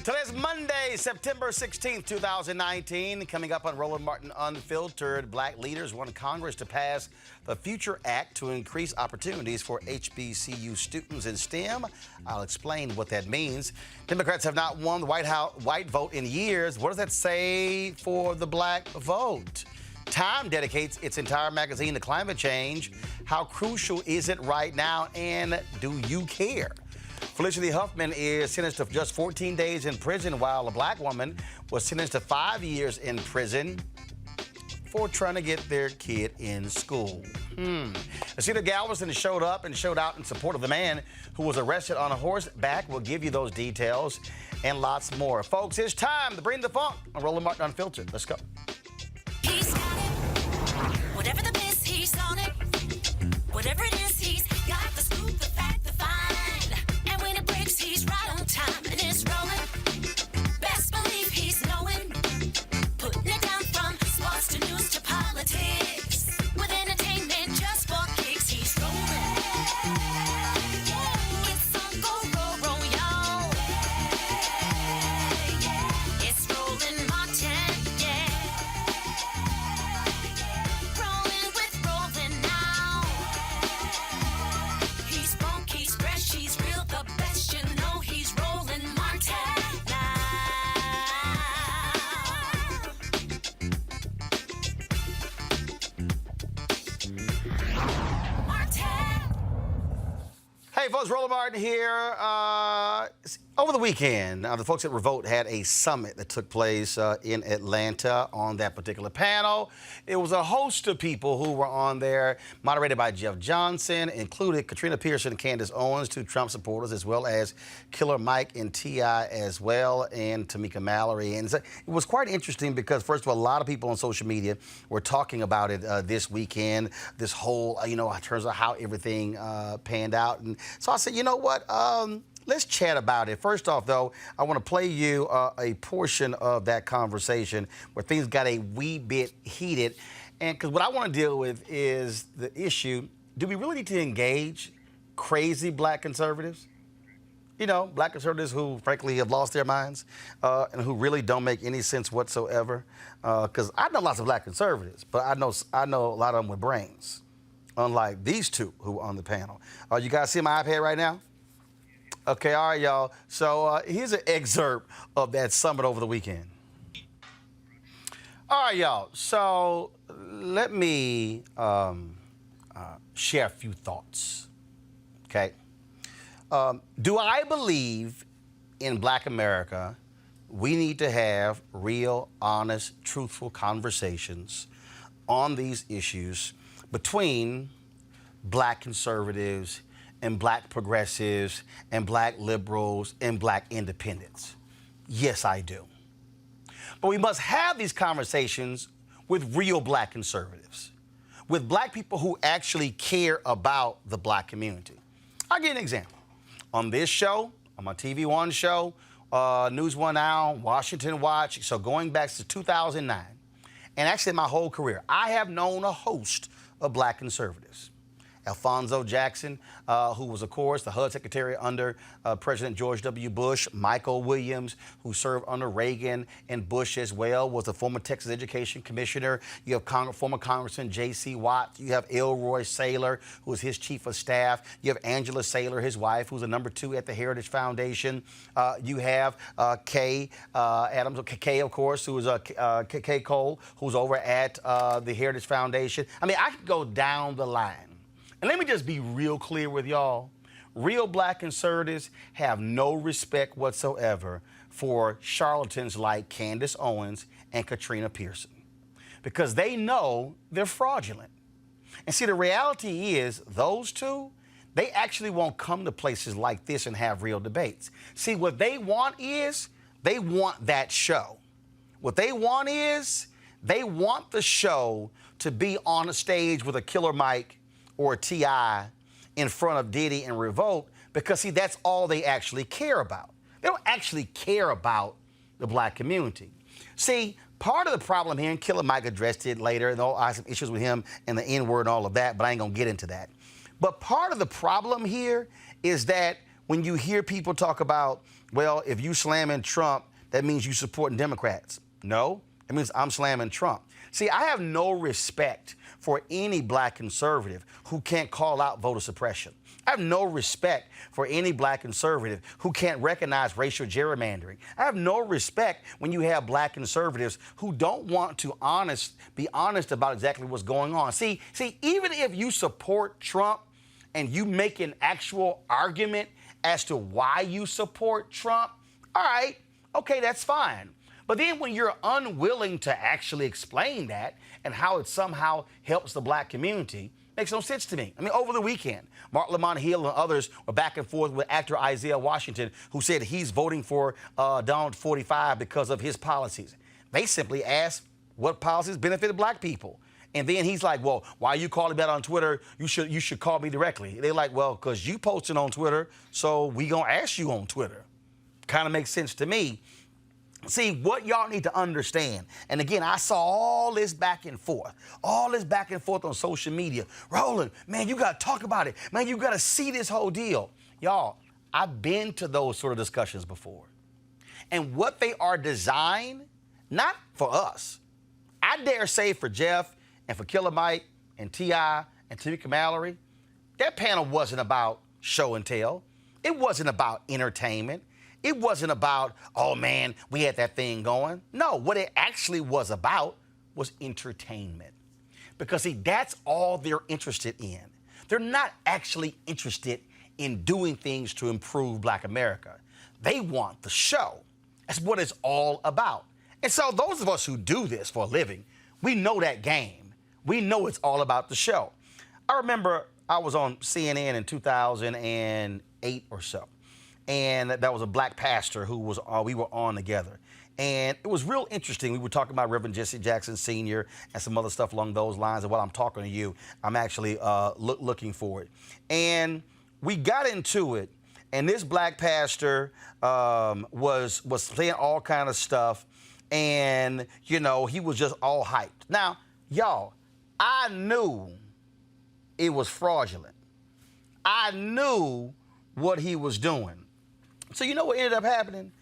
Today's Monday, September 16th, 2019. Coming up on Roland Martin Unfiltered, black leaders want Congress to pass the Future Act to increase opportunities for HBCU students in STEM. I'll explain what that means. Democrats have not won the white vote in years. What does that say for the black vote? Time dedicates its entire magazine to climate change. How crucial is it right now, and do you care? Felicity Huffman is sentenced to just 14 days in prison, while a black woman was sentenced to 5 years in prison for trying to get their kid in school. A city of Galveston showed up and showed out in support of the man who was arrested on a horseback. We'll give you those details and lots more. Folks, it's time to bring the funk on Roland Martin Unfiltered. Let's go. He's got it. Whatever the miss, he's on it. Whatever it is, he's got the scoop, the fact, the find. And when it breaks, he's right on time and it's rolling. Best believe he's knowing. Putting it down from sports to news to politics. With entertainment just for kicks, he's rolling. It's on go, roll, y'all. It's Roland Martin, yeah. Rolling with Roland now. He's funk, he's fresh, he's real, the best, you know he's Roland Martin now. Martin. Hey, folks, Roland Martin here. Over the weekend, the folks at Revolt had a summit that took place in Atlanta. On that particular panel, it was a host of people who were on there, moderated by Jeff Johnson, included Katrina Pearson and Candace Owens, two Trump supporters, as well as Killer Mike and T.I. as well, and Tamika Mallory. And so it was quite interesting because, first of all, a lot of people on social media were talking about it this weekend, this whole, in terms of how everything panned out. And so I said, you know what? Let's chat about it. First off, though, I want to play you a portion of that conversation where things got a wee bit heated. And because what I want to deal with is the issue, do we really need to engage crazy black conservatives? Black conservatives who, frankly, have lost their minds and who really don't make any sense whatsoever. Because I know lots of black conservatives, but I know a lot of them with brains, unlike these two who are on the panel. You guys see my iPad right now? Okay, all right, y'all. So here's an excerpt of that summit over the weekend. All right, y'all. So let me share a few thoughts, okay? Do I believe in black America we need to have real, honest, truthful conversations on these issues between black conservatives and black progressives and black liberals and black independents? Yes, I do. But we must have these conversations with real black conservatives, with black people who actually care about the black community. I'll give you an example. On this show, on my TV One show, News One Now, Washington Watch, so going back to 2009, and actually my whole career, I have known a host of black conservatives. Alphonso Jackson, who was, of course, the HUD Secretary under President George W. Bush. Michael Williams, who served under Reagan and Bush as well, was the former Texas Education Commissioner. You have former Congressman J.C. Watt. You have Elroy Saylor, who was his chief of staff. You have Angela Saylor, his wife, who's the number 2 at the Heritage Foundation. You have Kay Adams, Kay, of course, who is Kay Cole, who's over at the Heritage Foundation. I mean, I could go down the line. And let me just be real clear with y'all. Real black conservatives have no respect whatsoever for charlatans like Candace Owens and Katrina Pearson, because they know they're fraudulent. And see, the reality is those two, they actually won't come to places like this and have real debates. See, what they want is they want that show. What they want is they want the show to be on a stage with a Killer Mike or T.I. in front of Diddy and Revolt, because, see, that's all they actually care about. They don't actually care about the black community. See, part of the problem here, and Killer Mike addressed it later, and I have some issues with him and the N-word and all of that, but I ain't going to get into that. But part of the problem here is that when you hear people talk about, well, if you slamming Trump, that means you supporting Democrats. No, it means I'm slamming Trump. See, I have no respect for any black conservative who can't call out voter suppression. I have no respect for any black conservative who can't recognize racial gerrymandering. I have no respect when you have black conservatives who don't want to be honest about exactly what's going on. See, even if you support Trump and you make an actual argument as to why you support Trump, all right, okay, that's fine. But then when you're unwilling to actually explain that and how it somehow helps the black community, makes no sense to me. I mean, over the weekend, Mark Lamont Hill and others were back and forth with actor Isaiah Washington, who said he's voting for Donald 45 because of his policies. They simply asked what policies benefited black people. And then he's like, well, why are you calling me out on Twitter? You should call me directly. They're like, well, because you posted on Twitter, so we going to ask you on Twitter. Kind of makes sense to me. See, what y'all need to understand, and again, I saw all this back and forth on social media. Roland, man, you got to talk about it. Man, you got to see this whole deal. Y'all, I've been to those sort of discussions before. And what they are designed, not for us, I dare say for Jeff and for Killer Mike and T.I. and Tamika Mallory, that panel wasn't about show and tell. It wasn't about entertainment. It wasn't about, oh, man, we had that thing going. No, what it actually was about was entertainment. Because, see, that's all they're interested in. They're not actually interested in doing things to improve black America. They want the show. That's what it's all about. And so those of us who do this for a living, we know that game. We know it's all about the show. I remember I was on CNN in 2008 or so. And that was a black pastor who we were on together. And it was real interesting. We were talking about Reverend Jesse Jackson Sr. and some other stuff along those lines. And while I'm talking to you, I'm actually looking for it. And we got into it. And this black pastor was saying all kind of stuff. And, you know, he was just all hyped. Now, y'all, I knew it was fraudulent. I knew what he was doing. So you know what ended up happening?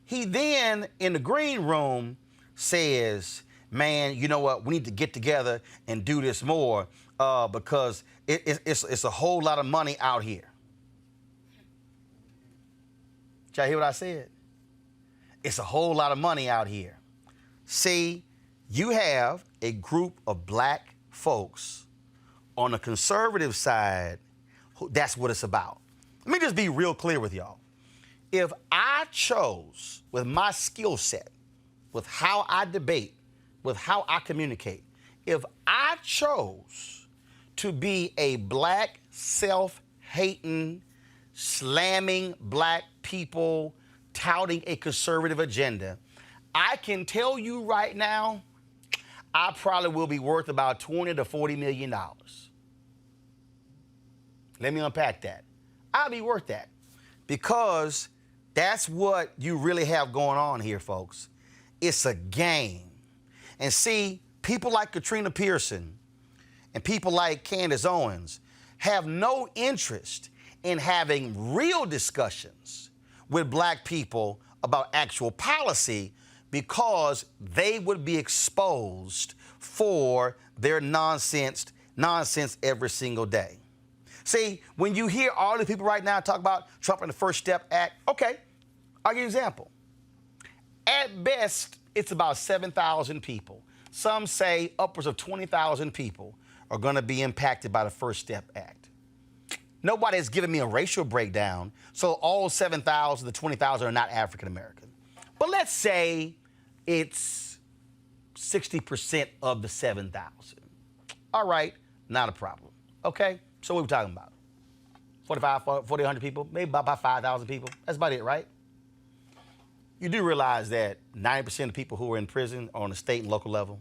He then, in the green room, says, man, you know what? We need to get together and do this more because it's a whole lot of money out here. Did y'all hear what I said? It's a whole lot of money out here. See, you have a group of black folks on the conservative side, that's what it's about. Let me just be real clear with y'all. If I chose, with my skill set, with how I debate, with how I communicate, if I chose to be a black, self-hating, slamming black people, touting a conservative agenda, I can tell you right now, I probably will be worth about $20 to $40 million. Let me unpack that. I'll be worth that because that's what you really have going on here, folks. It's a game. And see, people like Katrina Pearson and people like Candace Owens have no interest in having real discussions with black people about actual policy because they would be exposed for their nonsense every single day. See, when you hear all the people right now talk about Trump and the First Step Act, okay, I'll give you an example. At best, it's about 7,000 people. Some say upwards of 20,000 people are going to be impacted by the First Step Act. Nobody has given me a racial breakdown, so all 7,000 to 20,000 are not African American. But let's say it's 60% of the 7,000. All right, not a problem, okay? So what are we talking about? 4,100 people, maybe about 5,000 people. That's about it, right? You do realize that 90% of people who are in prison are on the state and local level.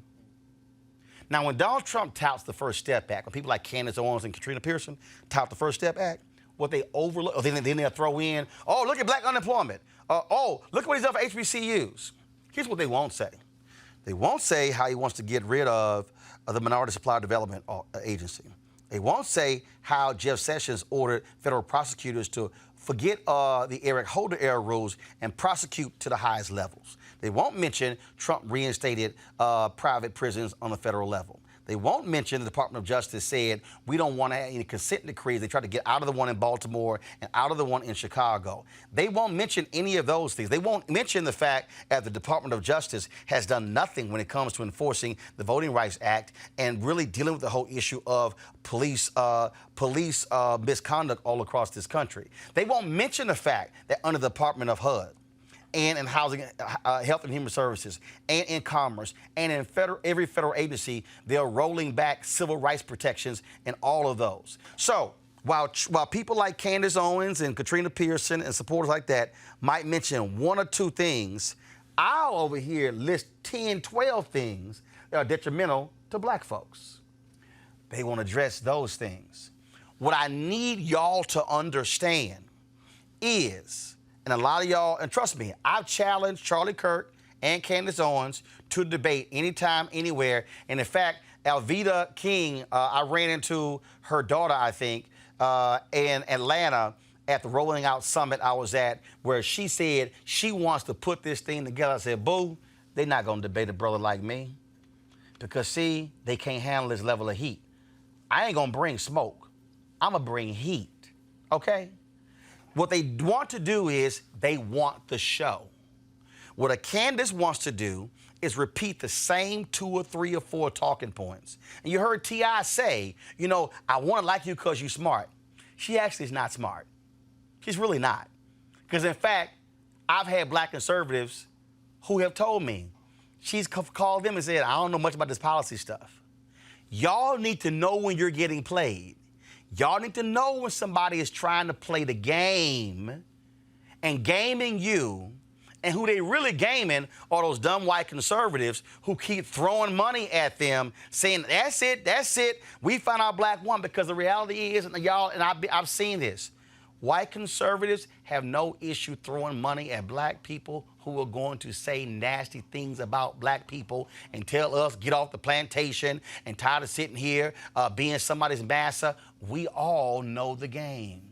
Now, when Donald Trump touts the First Step Act, when people like Candace Owens and Katrina Pearson tout the First Step Act, what they overlook, then they'll throw in, oh, look at black unemployment. Oh, look at what he's done for HBCUs. Here's what they won't say. They won't say how he wants to get rid of the Minority Supply Development Agency. They won't say how Jeff Sessions ordered federal prosecutors to forget the Eric Holder era rules and prosecute to the highest levels. They won't mention Trump reinstated private prisons on the federal level. They won't mention the Department of Justice said we don't want to have any consent decrees. They tried to get out of the one in Baltimore and out of the one in Chicago. They won't mention any of those things. They won't mention the fact that the Department of Justice has done nothing when it comes to enforcing the Voting Rights Act and really dealing with the whole issue of police misconduct all across this country. They won't mention the fact that under the Department of HUD, and in housing, health and human services, and in commerce, and in every federal agency, they're rolling back civil rights protections in all of those. So while people like Candace Owens and Katrina Pearson and supporters like that might mention one or two things, I'll over here list 10, 12 things that are detrimental to black folks. They won't address those things. What I need y'all to understand is, and a lot of y'all, and trust me, I've challenged Charlie Kirk and Candace Owens to debate anytime, anywhere. And in fact, Alveda King, I ran into her daughter, I think, in Atlanta at the Rolling Out Summit I was at, where she said she wants to put this thing together. I said, boo, they're not going to debate a brother like me. Because, see, they can't handle this level of heat. I ain't going to bring smoke. I'm going to bring heat, okay? What they want to do is they want the show. What a Candace wants to do is repeat the same 2 or 3 or 4 talking points. And you heard T.I. say, you know, I want to like you because you're smart. She actually is not smart. She's really not. Because, in fact, I've had black conservatives who have told me, she's called them and said, I don't know much about this policy stuff. Y'all need to know when you're getting played. Y'all need to know when somebody is trying to play the game and gaming you, and who they really gaming are those dumb white conservatives who keep throwing money at them, saying, that's it, we found our black woman. Because the reality is, and y'all, and I've seen this, white conservatives have no issue throwing money at black people who are going to say nasty things about black people and tell us get off the plantation and tired of sitting here being somebody's massa. We all know the game.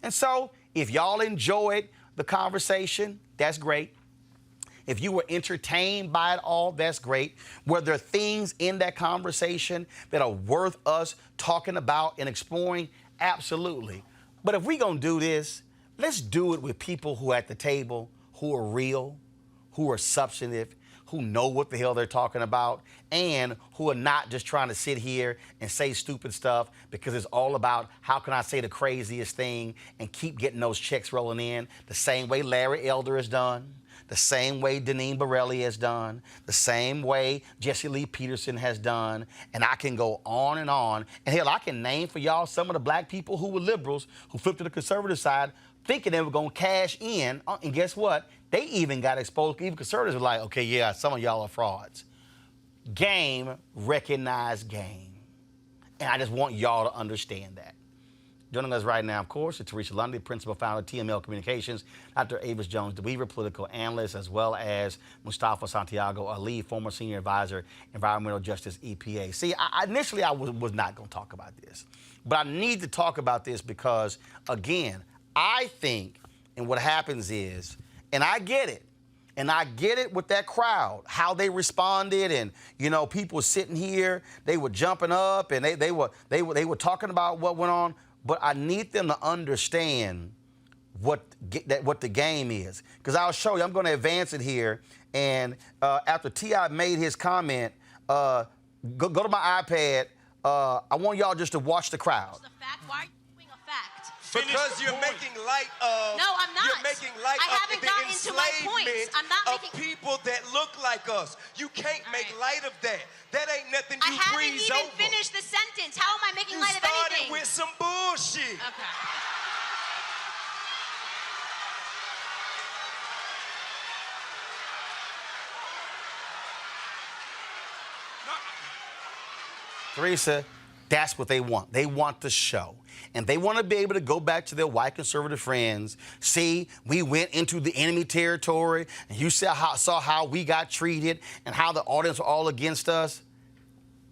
And so if y'all enjoyed the conversation, that's great. If you were entertained by it all, that's great. Were there things in that conversation that are worth us talking about and exploring? Absolutely. But if we're going to do this, let's do it with people who are at the table, who are real, who are substantive, who know what the hell they're talking about, and who are not just trying to sit here and say stupid stuff because it's all about how can I say the craziest thing and keep getting those checks rolling in the same way Larry Elder has done, the same way Deneen Borelli has done, the same way Jesse Lee Peterson has done, and I can go on and on. And hell, I can name for y'all some of the black people who were liberals who flipped to the conservative side thinking they were going to cash in, and guess what? They even got exposed. Even conservatives were like, okay, yeah, some of y'all are frauds. Game, recognize game. And I just want y'all to understand that. Joining us right now, of course, is Teresa Lundy, principal founder of TML Communications, Dr. Avis Jones DeWeaver, political analyst, as well as Mustafa Santiago Ali, former senior advisor, environmental justice, EPA. See, initially I was not going to talk about this, but I need to talk about this because, again, I think, and what happens is, and I get it with that crowd, how they responded, and you know, people sitting here, they were jumping up, and they were talking about what went on. But I need them to understand what the game is, because I'll show you. I'm going to advance it here, and after T.I. made his comment, go to my iPad. I want y'all just to watch the crowd. The fact, why are you doing a fact? Because you're making light of. No, I'm not. You're making light I of haven't the gotten into my enslavement points. I'm not of making people that look like us. You can't make light of that. That ain't nothing you I haven't breeze even over. finished the sentence. How am I making You light of started anything? with some bullshit. Okay. Teresa, that's what they want. They want the show. And they want to be able to go back to their white conservative friends. See, we went into the enemy territory, and you saw how we got treated and how the audience were all against us.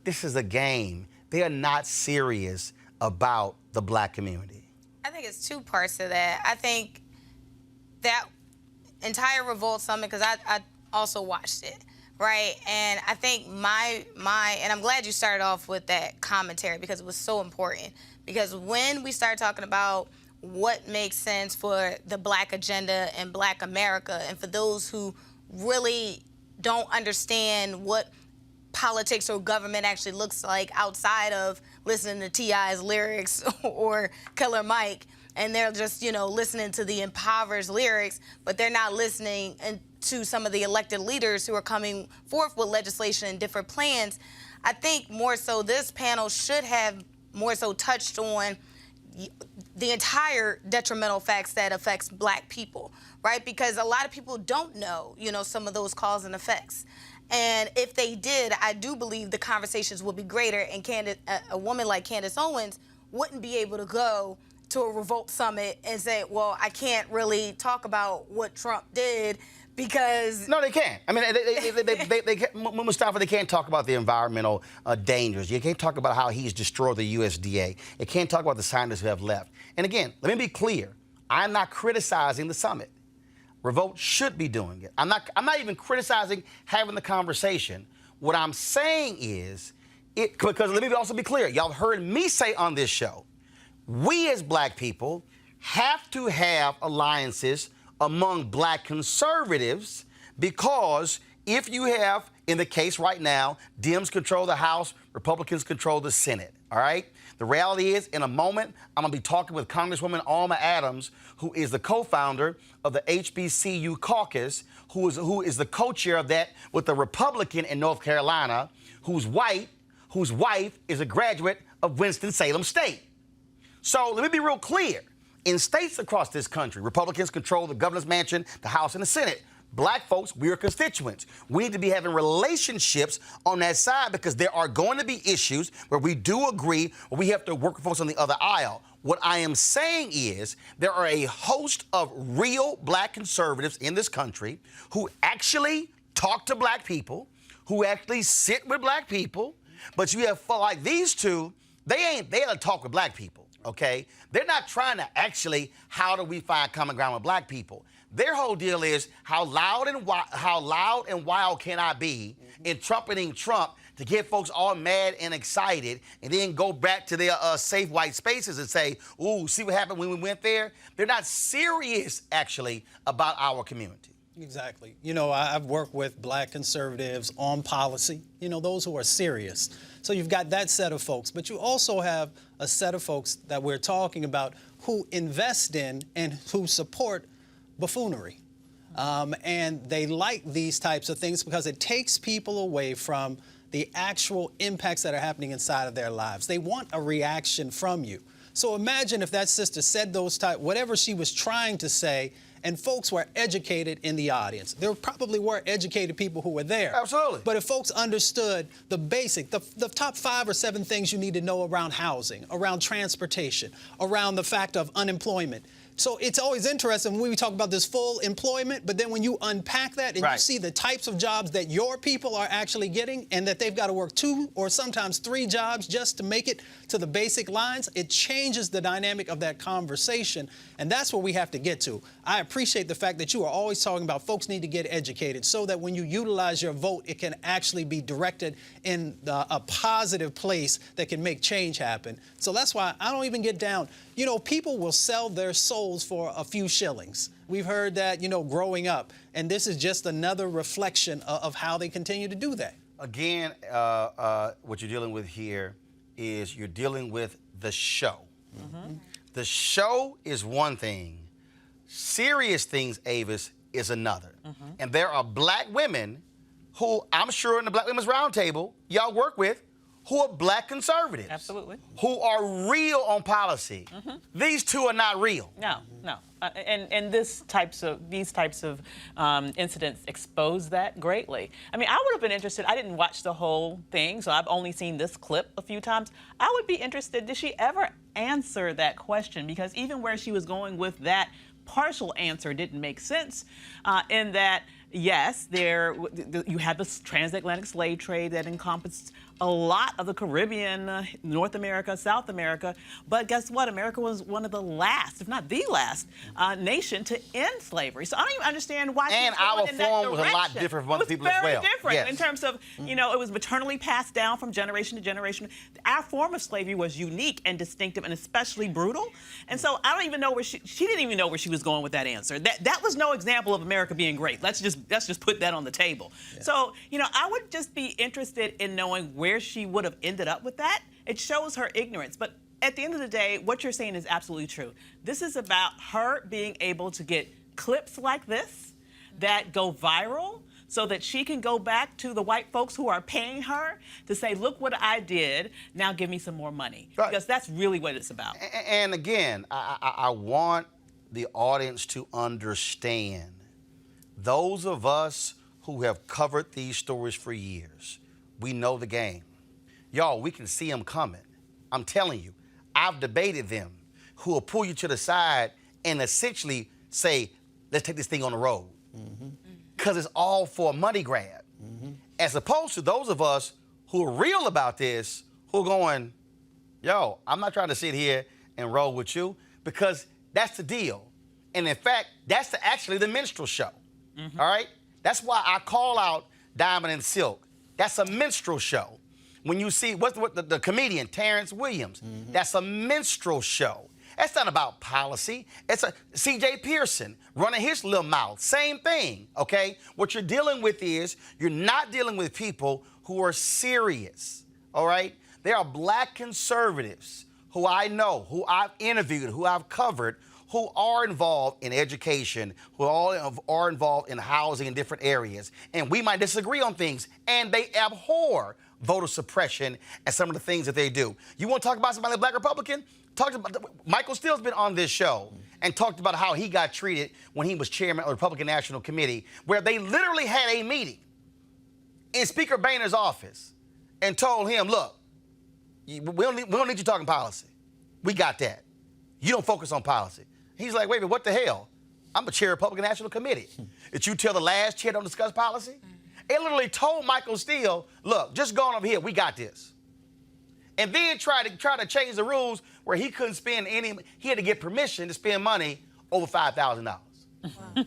This is a game. They are not serious about the black community? I think it's two parts to that. I think that entire Revolt Summit, because I also watched it, right? And I think and I'm glad you started off with that commentary because it was so important. Because when we start talking about what makes sense for the black agenda and black America, and for those who really don't understand what politics or government actually looks like outside of listening to T.I.'s lyrics or Killer Mike, and they're just, listening to the impoverished lyrics, but they're not listening to some of the elected leaders who are coming forth with legislation and different plans. I think more so this panel should have more so touched on the entire detrimental facts that affects black people, right? Because a lot of people don't know, some of those cause and effects. And if they did, I do believe the conversations would be greater, and a woman like Candace Owens wouldn't be able to go to a Revolt Summit and say, well, I can't really talk about what Trump did because... No, they can't. I mean, they can't, Mustafa, they can't talk about the environmental dangers. You can't talk about how he's destroyed the USDA. You can't talk about the scientists who have left. And again, let me be clear. I'm not criticizing the summit. Revolt should be doing it. I'm not even criticizing having the conversation. What I'm saying is, because let me also be clear. Y'all heard me say on this show, we as black people have to have alliances among black conservatives, because if you have, in the case right now, Dems control the House, Republicans control the Senate, all right? The reality is, in a moment, I'm going to be talking with Congresswoman Alma Adams, who is the co-founder of the HBCU caucus, who is the co-chair of that with the Republican in North Carolina, whose wife is a graduate of Winston-Salem State. So let me be real clear. In states across this country, Republicans control the governor's mansion, the House, and the Senate. Black folks, we are constituents. We need to be having relationships on that side, because there are going to be issues where we do agree, or we have to work with folks on the other aisle. What I am saying is there are a host of real black conservatives in this country who actually talk to black people, who actually sit with black people, but you have like these two, they don't talk with black people, okay? They're not trying to actually, how do we find common ground with black people? Their whole deal is how loud and wild can I be in trumpeting Trump to get folks all mad and excited, and then go back to their safe white spaces and say, ooh, see what happened when we went there? They're not serious, actually, about our community. Exactly. I've worked with black conservatives on policy, those who are serious. So you've got that set of folks, but you also have a set of folks that we're talking about who invest in and who support buffoonery. And they like these types of things because it takes people away from the actual impacts that are happening inside of their lives. They want a reaction from you. So imagine if that sister said whatever she was trying to say, and folks were educated in the audience. There probably were educated people who were there. Absolutely. But if folks understood the basic, the top 5 or 7 things you need to know around housing, around transportation, around the fact of unemployment. So it's always interesting when we talk about this full employment, but then when you unpack that and you see the types of jobs that your people are actually getting, and that they've got to work 2 or sometimes 3 jobs just to make it to the basic lines, it changes the dynamic of that conversation. And that's where we have to get to. I appreciate the fact that you are always talking about folks need to get educated so that when you utilize your vote, it can actually be directed in a positive place that can make change happen. So that's why I don't even get down. People will sell their souls for a few shillings. We've heard that, growing up. And this is just another reflection of how they continue to do that. Again, what you're dealing with here is you're dealing with the show. Mm-hmm. The show is one thing. Serious things, Avis, is another. Mm-hmm. And there are black women who I'm sure in the Black Women's Roundtable y'all work with who are black conservatives. Absolutely. Who are real on policy. Mm-hmm. These two are not real. No. And these types of incidents expose that greatly. I mean, I would have been interested. I didn't watch the whole thing, so I've only seen this clip a few times. I would be interested, did she ever answer that question? Because even where she was going with that partial answer didn't make sense in that yes, you had this transatlantic slave trade that encompassed a lot of the Caribbean, North America, South America. But guess what? America was one of the last, if not the last, nation to end slavery. So I don't even understand why. And our form was a lot different from other people as well. Very different Yes. in terms of, it was maternally passed down from generation to generation. Our form of slavery was unique and distinctive and especially brutal. And so I don't even know where she didn't even know where she was going with that answer. That was no example of America being great. Let's just put that on the table. Yeah. So, I would just be interested in knowing where she would have ended up with that. It shows her ignorance. But at the end of the day, what you're saying is absolutely true. This is about her being able to get clips like this that go viral so that she can go back to the white folks who are paying her to say, look what I did, now give me some more money. Right. Because that's really what it's about. And again, I want the audience to understand, those of us who have covered these stories for years, we know the game. Y'all, we can see them coming. I'm telling you, I've debated them who will pull you to the side and essentially say, let's take this thing on the road. Because it's all for a money grab. As opposed to those of us who are real about this, who are going, yo, I'm not trying to sit here and roll with you, because that's the deal. And in fact, that's actually the minstrel show. All right? That's why I call out Diamond and Silk. That's a minstrel show. When you see the comedian Terrence Williams, that's a minstrel show. That's not about policy. It's a C.J. Pearson running his little mouth. Same thing, okay? What you're dealing with is you're not dealing with people who are serious, all right? There are black conservatives who I know, who I've interviewed, who I've covered, who are involved in education, who are involved in housing in different areas. And we might disagree on things, and they abhor voter suppression and some of the things that they do. You want to talk about somebody like Black Republican? Michael Steele's been on this show and talked about how he got treated when he was chairman of the Republican National Committee, where they literally had a meeting in Speaker Boehner's office and told him, look, we don't need you talking policy. We got that. You don't focus on policy. He's like, wait a minute, what the hell? I'm the chair of the Republican National Committee. Did you tell the last chair don't discuss policy? It literally told Michael Steele, look, just go on over here, we got this. And then try to change the rules where he couldn't spend he had to get permission to spend money over $5,000. Wow.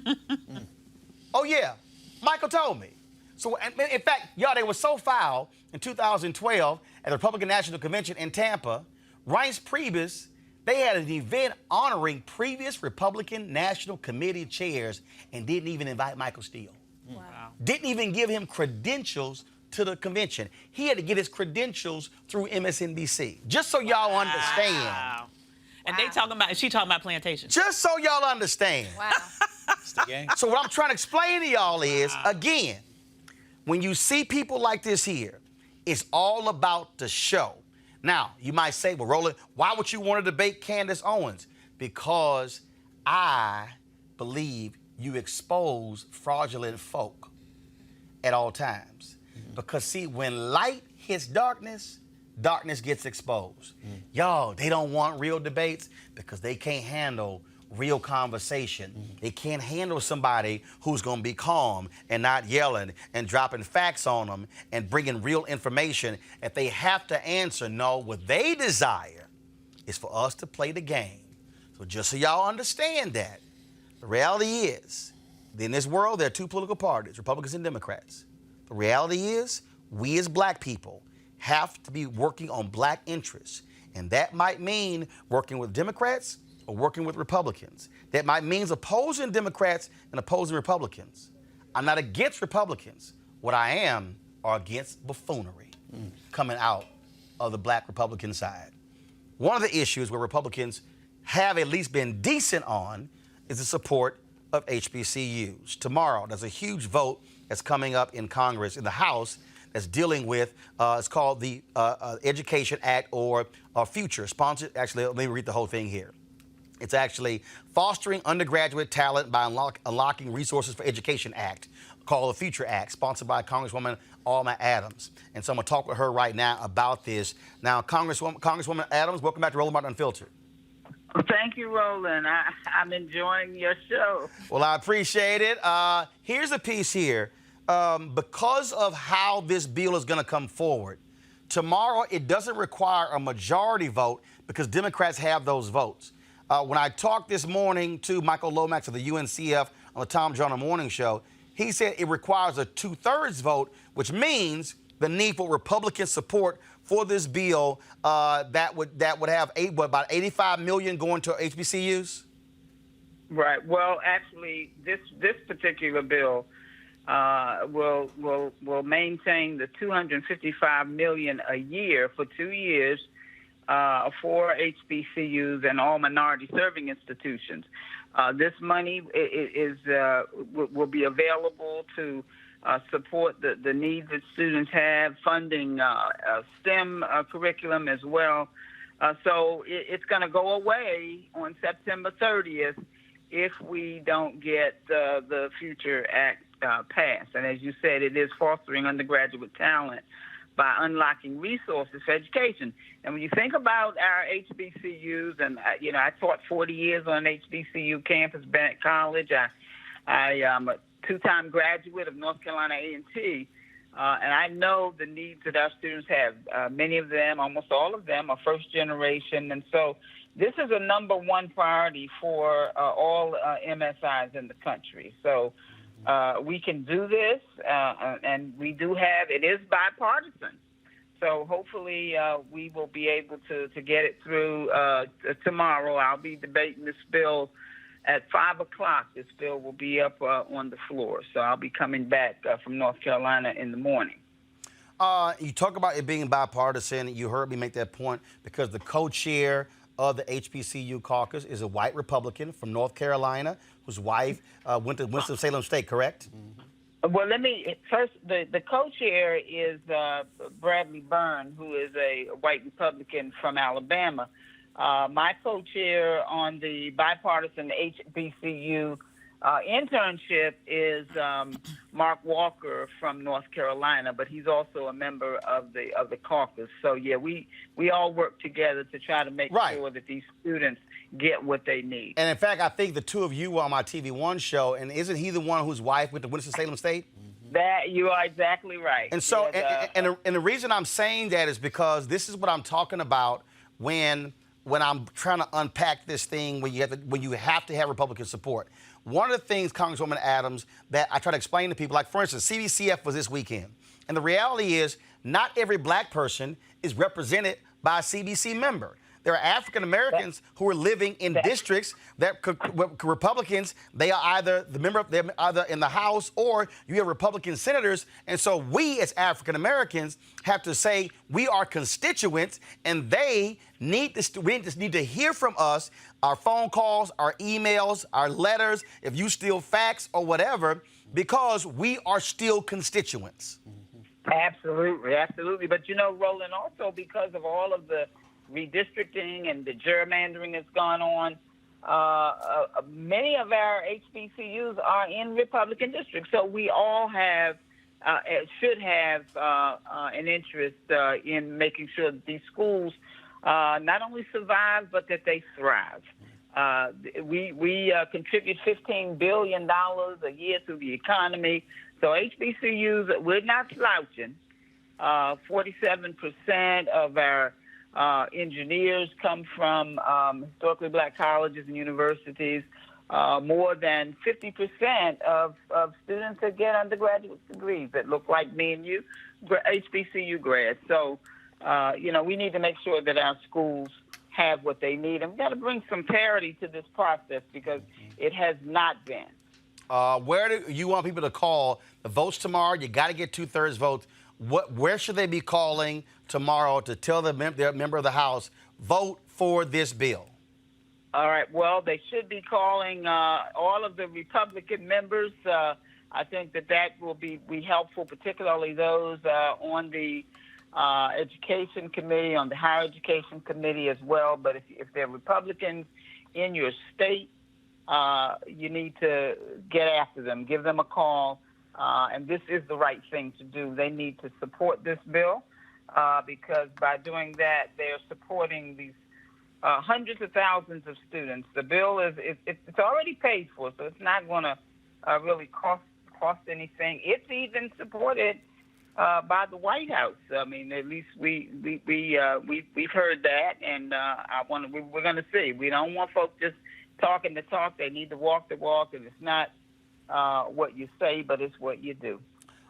Oh yeah, Michael told me. So in fact, y'all, they were so foul in 2012 at the Republican National Convention in Tampa, Reince Priebus, they had an event honoring previous Republican National Committee chairs and didn't even invite Michael Steele. Wow. Didn't even give him credentials to the convention. He had to get his credentials through MSNBC. Just so y'all understand. Wow. And she talking about plantation. Just so y'all understand. Wow. It's the game. So what I'm trying to explain to y'all is, again, when you see people like this here, it's all about the show. Now, you might say, well, Roland, why would you want to debate Candace Owens? Because I believe you expose fraudulent folk at all times. Because, see, when light hits darkness, darkness gets exposed. Y'all, they don't want real debates because they can't handle real conversation. They can't handle somebody who's going to be calm and not yelling and dropping facts on them and bringing real information. If they have to answer no, what they desire is for us to play the game. So just so y'all understand that, the reality is, in this world, there are two political parties, Republicans and Democrats. The reality is, we as black people have to be working on black interests. And that might mean working with Democrats or working with Republicans. That might mean opposing Democrats and opposing Republicans. I'm not against Republicans. What I am are against buffoonery coming out of the black Republican side. One of the issues where Republicans have at least been decent on is the support of HBCUs. Tomorrow, there's a huge vote that's coming up in Congress, in the House, that's dealing with, it's called the Education Act or Future, sponsored, actually, let me read the whole thing here. It's actually Fostering Undergraduate Talent by Unlocking Resources for Education Act, called the Future Act, sponsored by Congresswoman Alma Adams. And so I'm going to talk with her right now about this. Now, Congresswoman Adams, welcome back to Roland Martin Unfiltered. Well, thank you, Roland. I'm enjoying your show. Well, I appreciate it. Here's a piece here. Because of how this bill is going to come forward, tomorrow it doesn't require a majority vote because Democrats have those votes. When I talked this morning to Michael Lomax of the UNCF on the Tom Joyner Morning Show, he said it requires a 2/3 vote, which means the need for Republican support for this bill that would have about 85 million going to HBCUs. Right. Well, actually, this particular bill will maintain the 255 million a year for 2 years for HBCUs and all minority serving institutions. This money will be available to support the needs that students have, funding STEM curriculum as well. So it's going to go away on September 30th if we don't get the Future Act passed. And as you said, it is fostering undergraduate talent by unlocking resources for education. And when you think about our HBCUs, and I taught 40 years on an HBCU campus, Bennett College. I am a two-time graduate of North Carolina A&T, and I know the needs that our students have. Many of them, almost all of them, are first generation, and so this is a number one priority for all MSIs in the country. So we can do this, and we do have, it is bipartisan. So hopefully we will be able to get it through tomorrow. I'll be debating this bill at 5 o'clock. This bill will be up on the floor. So I'll be coming back from North Carolina in the morning. You talk about it being bipartisan. You heard me make that point because the co-chair of the HBCU caucus is a white Republican from North Carolina whose wife went to Winston-Salem State, correct? Mm-hmm. Well, first, the co-chair is Bradley Byrne, who is a white Republican from Alabama. My co-chair on the bipartisan HBCU internship is Mark Walker from North Carolina, but he's also a member of the caucus. So yeah, we all work together to try to make sure that these students get what they need. And in fact, I think the two of you were on my TV1 show, and isn't he the one whose wife went to Winston-Salem State? That you are exactly right. And so, and the reason I'm saying that is because this is what I'm talking about when I'm trying to unpack this thing when you have to have Republican support. One of the things, Congresswoman Adams, that I try to explain to people, like for instance, CBCF was this weekend. And the reality is not every black person is represented by a CBC member. There are African Americans who are living in districts that Republicans, they're either in the House or you have Republican senators. And so we as African Americans have to say we are constituents and we need to hear from us, our phone calls, our emails, our letters, if you steal fax or whatever, because we are still constituents. Absolutely, absolutely. But Roland, also because of all of the redistricting and the gerrymandering that's gone on, many of our HBCUs are in Republican districts. So we all should have an interest in making sure that these schools not only survive, but that they thrive. We contribute $15 billion a year to the economy. So HBCUs, we're not slouching. 47% of our engineers come from historically black colleges and universities. More than 50% of students that get undergraduate degrees that look like me and you, HBCU grads. So, we need to make sure that our schools have what they need. And we've got to bring some parity to this process because it has not been. Where do you want people to call? The votes tomorrow, you got to get 2/3 votes. Where should they be calling tomorrow to tell their member of the House, vote for this bill? All right. Well, they should be calling all of the Republican members. I think that will be helpful, particularly those on the Education Committee, on the Higher Education Committee as well. But if they're Republicans in your state, you need to get after them, give them a call. And this is the right thing to do. They need to support this bill because by doing that, they're supporting these hundreds of thousands of students. The bill it's already paid for, so it's not going to really cost anything. It's even supported by the White House. I mean, at least we've heard that, and we're going to see. We don't want folks just talking the talk. They need to walk the walk, and it's not what you say, but it's what you do.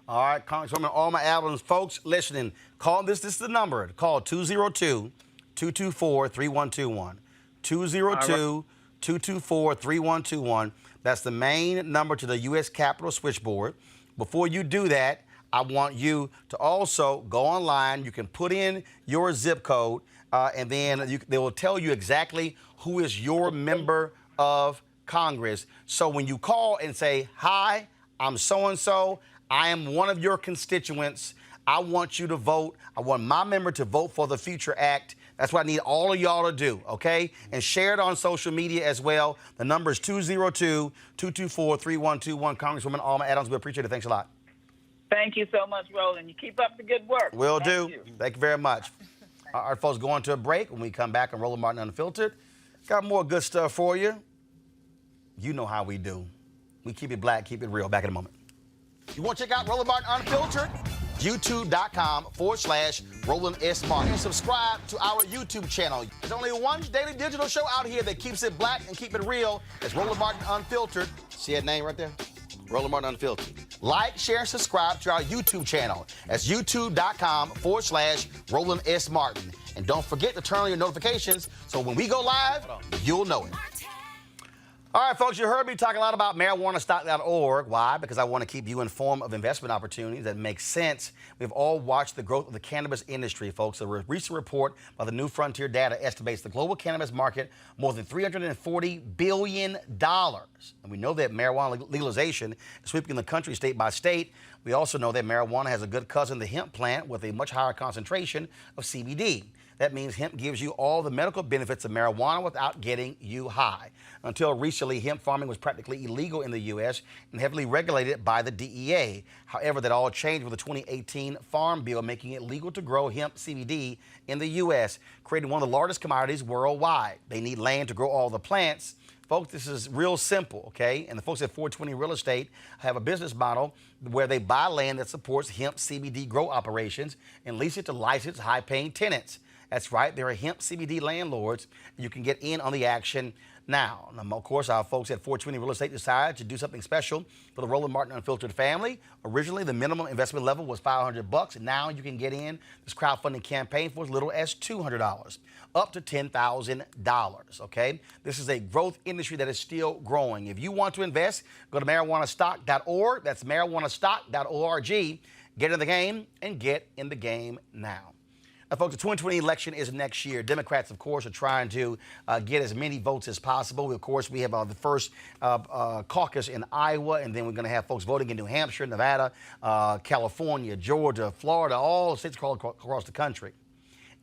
All right, Congresswoman Alma Adams, folks listening, call this. This is the number. Call 202-224-3121. 202-224-3121. That's the main number to the U.S. Capitol switchboard. Before you do that, I want you to also go online. You can put in your zip code, and then they will tell you exactly who is your member of Congress. So when you call and say, "Hi, I'm so-and-so. I am one of your constituents. I want you to vote. I want my member to vote for the Future Act." That's what I need all of y'all to do, okay? And share it on social media as well. The number is 202-224-3121. Congresswoman Alma Adams, we appreciate it. Thanks a lot. Thank you so much, Roland. You keep up the good work. Will do. You. Thank you very much. All right, folks, going to a break. When we come back on Roland Martin Unfiltered, got more good stuff for you. You know how we do. We keep it black, keep it real. Back in a moment. You want to check out Roland Martin Unfiltered? YouTube.com/Roland S. Martin. And subscribe to our YouTube channel. There's only one daily digital show out here that keeps it black and keep it real. It's Roland Martin Unfiltered. See that name right there? Roland Martin Unfiltered. Like, share, and subscribe to our YouTube channel. That's YouTube.com/Roland S. Martin. And don't forget to turn on your notifications so when we go live, you'll know it. All right, folks, you heard me talk a lot about marijuanastock.org. Why? Because I want to keep you informed of investment opportunities that make sense. We've all watched the growth of the cannabis industry, folks. A recent report by the New Frontier Data estimates the global cannabis market more than $340 billion. And we know that marijuana legalization is sweeping the country state by state. We also know that marijuana has a good cousin, the hemp plant, with a much higher concentration of CBD. That means hemp gives you all the medical benefits of marijuana without getting you high. Until recently, hemp farming was practically illegal in the U.S. and heavily regulated by the DEA. However, that all changed with the 2018 Farm Bill, making it legal to grow hemp CBD in the U.S., creating one of the largest commodities worldwide. They need land to grow all the plants. Folks, this is real simple, okay? And the folks at 420 Real Estate have a business model where they buy land that supports hemp CBD grow operations and lease it to licensed, high-paying tenants. That's right, there are hemp CBD landlords. You can get in on the action now. Of course, our folks at 420 Real Estate decided to do something special for the Roland Martin Unfiltered family. Originally, the minimum investment level was $500, and now you can get in this crowdfunding campaign for as little as $200, up to $10,000, okay? This is a growth industry that is still growing. If you want to invest, go to marijuanastock.org. That's marijuanastock.org. Get in the game and get in the game now. Now, folks, the 2020 election is next year. Democrats, of course, are trying to get as many votes as possible. Of course, we have the first caucus in Iowa, and then we're going to have folks voting in New Hampshire, Nevada, California, Georgia, Florida, all states across the country.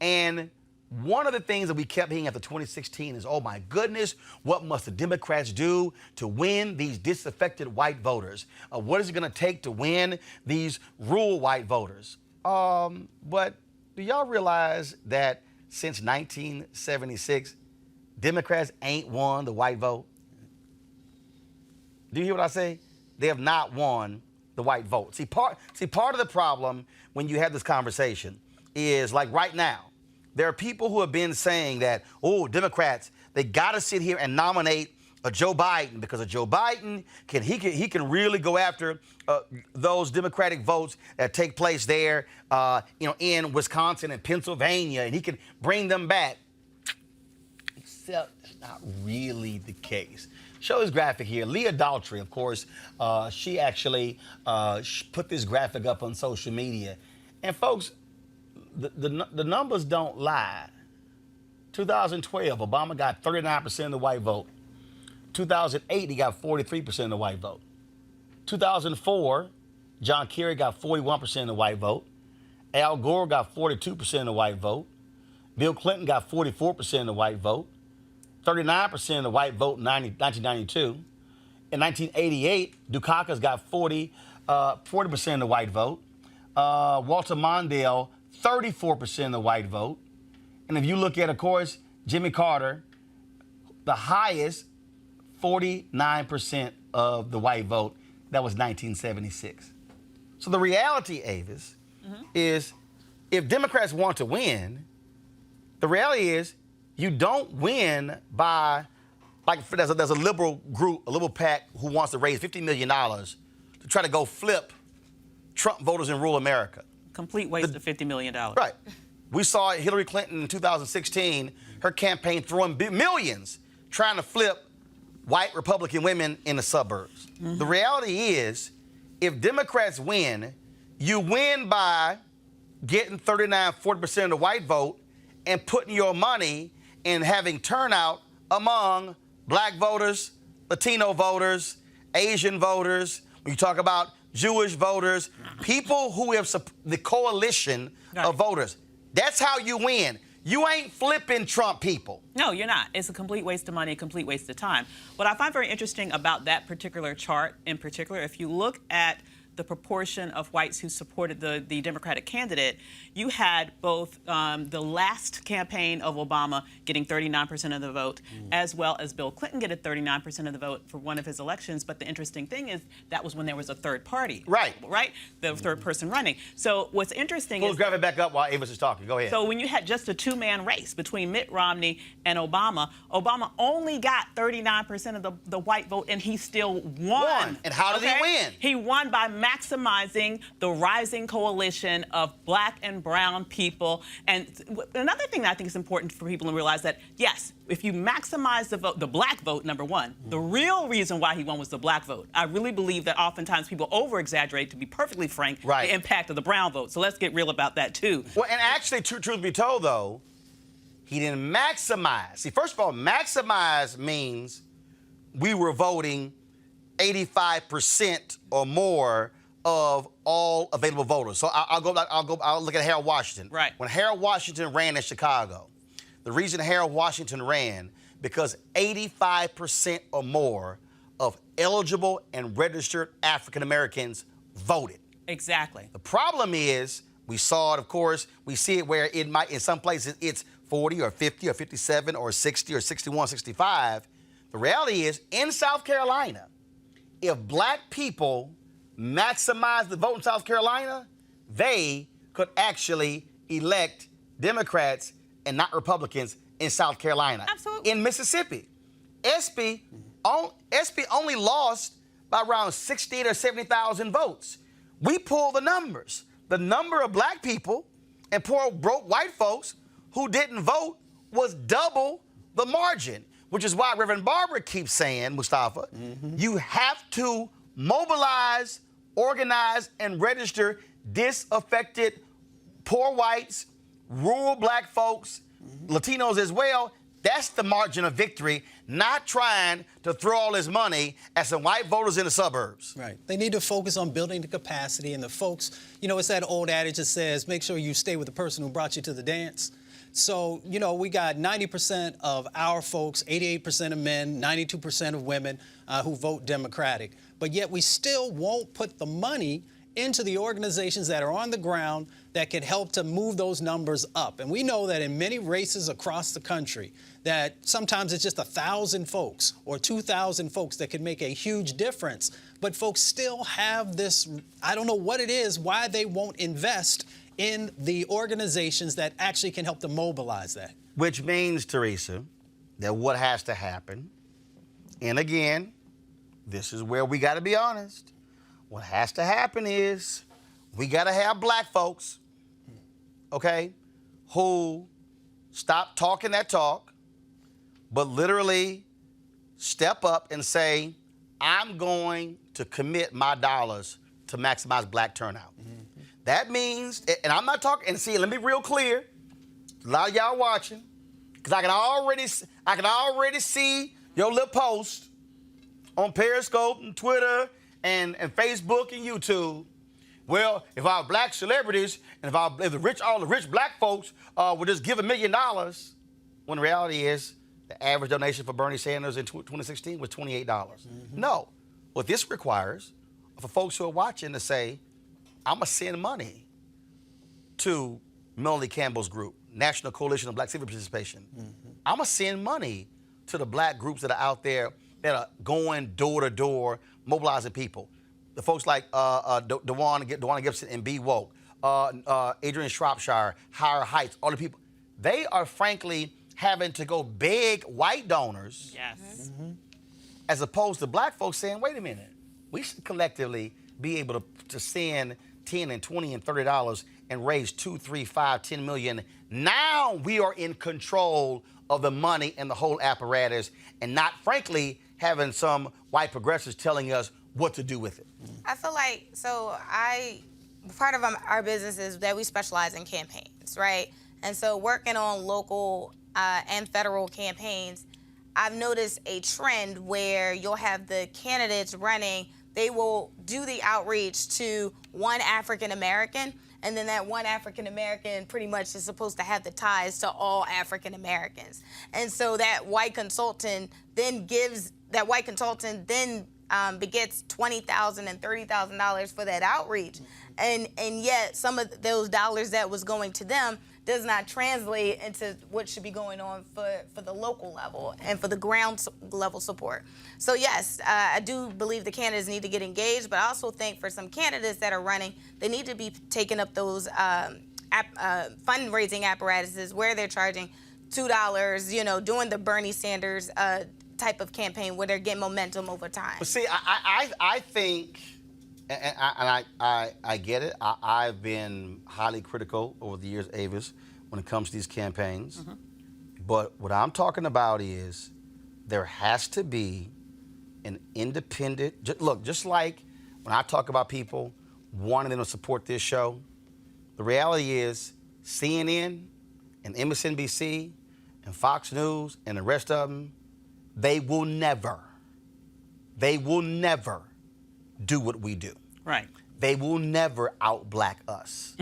And one of the things that we kept hearing after 2016 is, oh, my goodness, what must the Democrats do to win these disaffected white voters? What is it going to take to win these rural white voters? But do y'all realize that since 1976, Democrats ain't won the white vote? Do you hear what I say? They have not won the white vote. See, part of the problem when you have this conversation is, like right now, there are people who have been saying that, oh, Democrats, they got to sit here and nominate Joe Biden, because of Joe Biden, he can really go after those Democratic votes that take place there, in Wisconsin and Pennsylvania, and he can bring them back. Except it's not really the case. Show this graphic here. Leah Daltrey, of course, she actually put this graphic up on social media, and folks, the numbers don't lie. 2012, Obama got 39% of the white vote. 2008, he got 43% of the white vote. 2004, John Kerry got 41% of the white vote. Al Gore got 42% of the white vote. Bill Clinton got 44% of the white vote. 39% of the white vote in 1992. In 1988, Dukakis got 40% of the white vote. Walter Mondale, 34% of the white vote. And if you look at, of course, Jimmy Carter, the highest 49% of the white vote. That was 1976. So the reality, Avis, is if Democrats want to win, the reality is you don't win by, like there's a liberal group, a liberal PAC who wants to raise $50 million to try to go flip Trump voters in rural America. Complete waste of $50 million. Right. We saw Hillary Clinton in 2016, her campaign throwing millions trying to flip white Republican women in the suburbs. The reality is, if Democrats win, you win by getting 39, 40% of the white vote and putting your money in having turnout among black voters, Latino voters, Asian voters, when you talk about Jewish voters, people who have the coalition of voters. That's how you win. You ain't flipping Trump people. No, you're not. It's a complete waste of money, a complete waste of time. What I find very interesting about that particular chart in particular, if you look at the proportion of whites who supported the Democratic candidate, you had both the last campaign of Obama getting 39% of the vote, as well as Bill Clinton getting 39% of the vote for one of his elections. But the interesting thing is that was when there was a third party. Right. Right? The third person running. So what's interesting is... grab it back up while Avis is talking. Go ahead. So when you had just a two-man race between Mitt Romney and Obama, Obama only got 39% of the white vote, and he still won. And how did he win? He won by maximizing the rising coalition of black and brown people. And another thing that I think is important for people to realize that, yes, if you maximize the vote, the black vote, number one, the real reason why he won was the black vote. I really believe that oftentimes people over-exaggerate, to be perfectly frank, the impact of the brown vote. So let's get real about that, too. Well, and actually, truth be told, though, he didn't maximize. See, first of all, maximize means we were voting 85% or more of all available voters. So I'll look at Harold Washington. Right. When Harold Washington ran in Chicago, the reason Harold Washington ran, because 85% or more of eligible and registered African Americans voted. Exactly. The problem is, we saw it, of course, we see it where it might, in some places, it's 40 or 50 or 57 or 60 or 61, 65. The reality is, in South Carolina, if black people maximize the vote in South Carolina, they could actually elect Democrats and not Republicans in South Carolina. Absolutely. In Mississippi, SB only lost by around 60 or 70,000 votes. We pull the numbers. The number of black people and poor broke white folks who didn't vote was double the margin, which is why Reverend Barber keeps saying, Mustafa, you have to mobilize, organize, and register disaffected poor whites, rural black folks, Latinos as well. That's the margin of victory, not trying to throw all this money at some white voters in the suburbs. Right. They need to focus on building the capacity, and the folks, you know, it's that old adage that says, make sure you stay with the person who brought you to the dance. So, you know, we got 90% of our folks, 88% of men, 92% of women who vote Democratic. But yet we still won't put the money into the organizations that are on the ground that can help to move those numbers up. And we know that in many races across the country, that sometimes it's just 1,000 folks or 2,000 folks that can make a huge difference. But folks still have this, I don't know what it is, why they won't invest in the organizations that actually can help to mobilize that. Which means, Teresa, that what has to happen, and again, this is where we got to be honest, what has to happen is we got to have black folks, okay, who stop talking that talk, but literally step up and say, I'm going to commit my dollars to maximize black turnout. That means, and I'm not talking, and see, let me be real clear, a lot of y'all watching, because I can already see your little post on Periscope and Twitter and Facebook and YouTube. Well, if our black celebrities and if all the rich black folks would just give $1 million, when the reality is the average donation for Bernie Sanders in 2016 was $28. No, what this requires for folks who are watching to say, I'm gonna send money to Melanie Campbell's group, National Coalition of Black Civic Participation. I'm going to send money to the black groups that are out there that are going door to door, mobilizing people. The folks like DeWanna Gibson and Be Woke, Adrian Shropshire, Higher Heights, all the people. They are frankly having to go beg white donors, as opposed to black folks saying, wait a minute, we should collectively be able to send $10 and $20 and $30 and raise $2, $3, $5, $10 million. Now we are in control of the money and the whole apparatus, and not, frankly, having some white progressives telling us what to do with it. I feel like, part of our business is that we specialize in campaigns, right? And so working on local and federal campaigns, I've noticed a trend where you'll have the candidates running, they will do the outreach to one African American, and then that one African American pretty much is supposed to have the ties to all African Americans. And so that white consultant then begets $20,000 and $30,000 for that outreach. And yet some of those dollars that was going to them does not translate into what should be going on for the local level and for the ground level support. So yes, I do believe the candidates need to get engaged, but I also think for some candidates that are running, they need to be taking up those fundraising apparatuses where they're charging $2, doing the Bernie Sanders type of campaign where they're getting momentum over time. But see, I think, and I get it. I've been highly critical over the years, Avis, when it comes to these campaigns. But what I'm talking about is there has to be an independent, look, just like when I talk about people wanting them to support this show, the reality is CNN and MSNBC and Fox News and the rest of them, they will never do what we do. Right. They will never out-black us.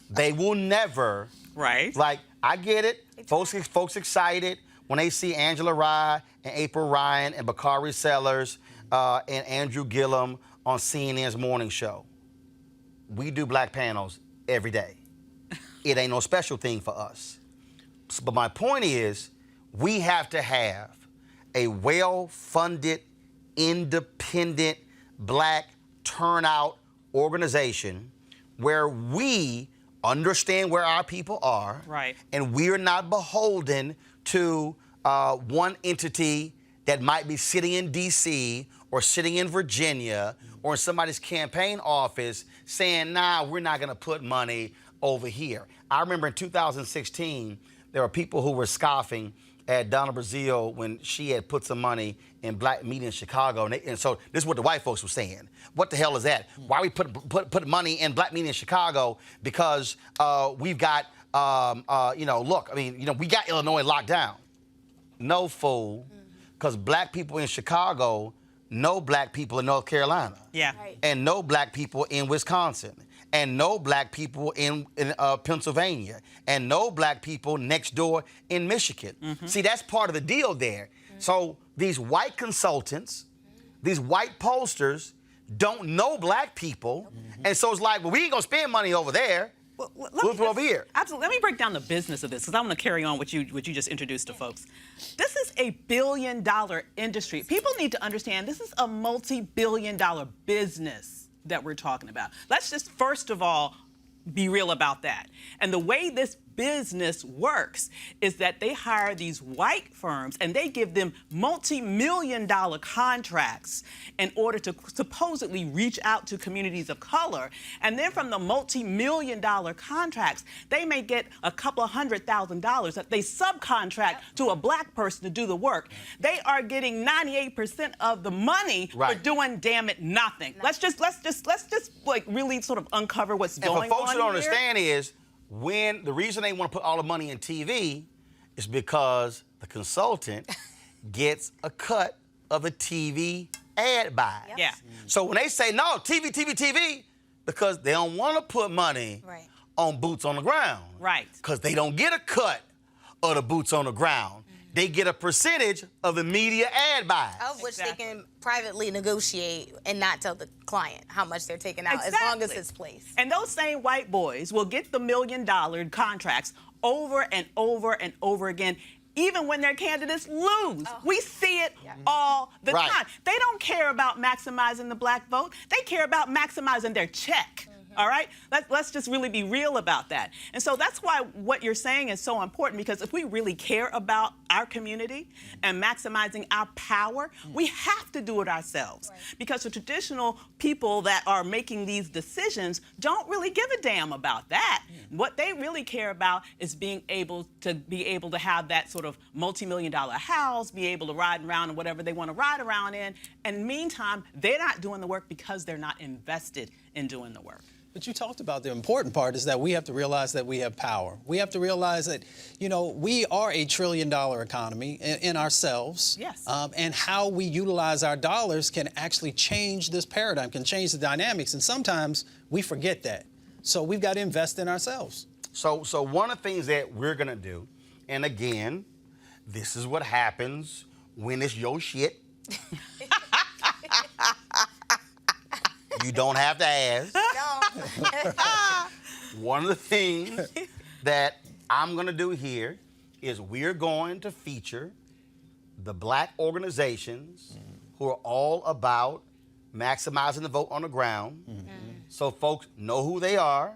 They will never. Right. Like, I get it. Folks excited when they see Angela Rye and April Ryan and Bakari Sellers and Andrew Gillum on CNN's morning show. We do black panels every day. It ain't no special thing for us. But my point is, we have to have a well-funded, independent, black turnout organization where we understand where our people are, right, and we're not beholden to one entity that might be sitting in D.C. or sitting in Virginia or in somebody's campaign office saying, nah, we're not going to put money over here. I remember in 2016, there were people who were scoffing at Donna Brazile when she had put some money in black media in Chicago. And so this is what the white folks were saying. What the hell is that? Why are we put money in black media in Chicago? Because we've got, look, I mean, we got Illinois locked down. No, fool, because black people in Chicago know black people in North Carolina. Yeah. Right. And know black people in Wisconsin. And no black people in Pennsylvania, and no black people next door in Michigan. See, that's part of the deal there. So these white consultants, these white pollsters don't know black people, and so it's like, well, we ain't gonna spend money over there. We'll put over here. Absolutely. Let me break down the business of this, because I want to carry on what you just introduced to folks. This is a billion-dollar industry. People need to understand this is a multi-billion-dollar business that we're talking about. Let's just first of all be real about that. And the way this business works is that they hire these white firms and they give them multi-million-dollar contracts in order to supposedly reach out to communities of color. And then from the multi-million-dollar contracts, they may get a couple of $100,000 that they subcontract to a black person to do the work. They are getting 98% of the money for doing, damn it, nothing. Let's just like really sort of uncover what's going on here. And for folks who don't understand is, when the reason they want to put all the money in TV is because the consultant gets a cut of the TV ad buy. Yeah. So when they say, no, TV, because they don't want to put money on boots on the ground. Right. Because they don't get a cut of the boots on the ground. they get a percentage of the media ad buys. Of which Exactly. they can privately negotiate and not tell the client how much they're taking out, as long as Exactly. it's placed. And those same white boys will get the $1 million contracts over and over and over again, even when their candidates lose. We see it all the Right. time. They don't care about maximizing the black vote. They care about maximizing their check. All right? Let's just really be real about that. And so that's why what you're saying is so important, because if we really care about our community and maximizing our power, we have to do it ourselves. Because the traditional people that are making these decisions don't really give a damn about that. What they really care about is being able to have that sort of multi-million-dollar house, be able to ride around in whatever they want to ride around in. And in the meantime, they're not doing the work because they're not invested in doing the work. But you talked about the important part is that we have to realize that we have power. We have to realize that, we are a $1 trillion economy in ourselves. Yes. And how we utilize our dollars can actually change this paradigm, can change the dynamics. And sometimes we forget that. So we've got to invest in ourselves. So one of the things that we're going to do, and again, this is what happens when it's your shit. You don't have to ask. One of the things that I'm going to do here is we're going to feature the black organizations who are all about maximizing the vote on the ground. So folks know who they are.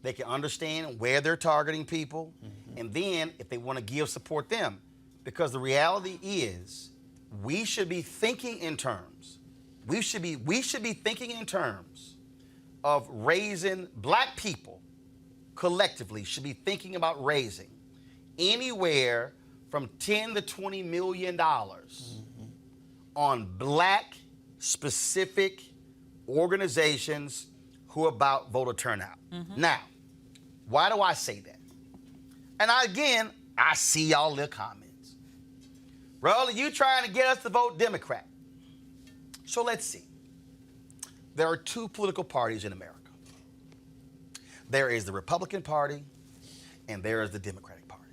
They can understand where they're targeting people. And then if they want to give, support them. Because the reality is we should be thinking in terms. We should be thinking in terms of raising black people collectively should be thinking about raising anywhere from $10 to $20 million on black specific organizations who are about voter turnout. Now, why do I say that? And I see y'all little comments. Roland, you trying to get us to vote Democrat. So let's see. There are two political parties in America. There is the Republican Party and there is the Democratic Party.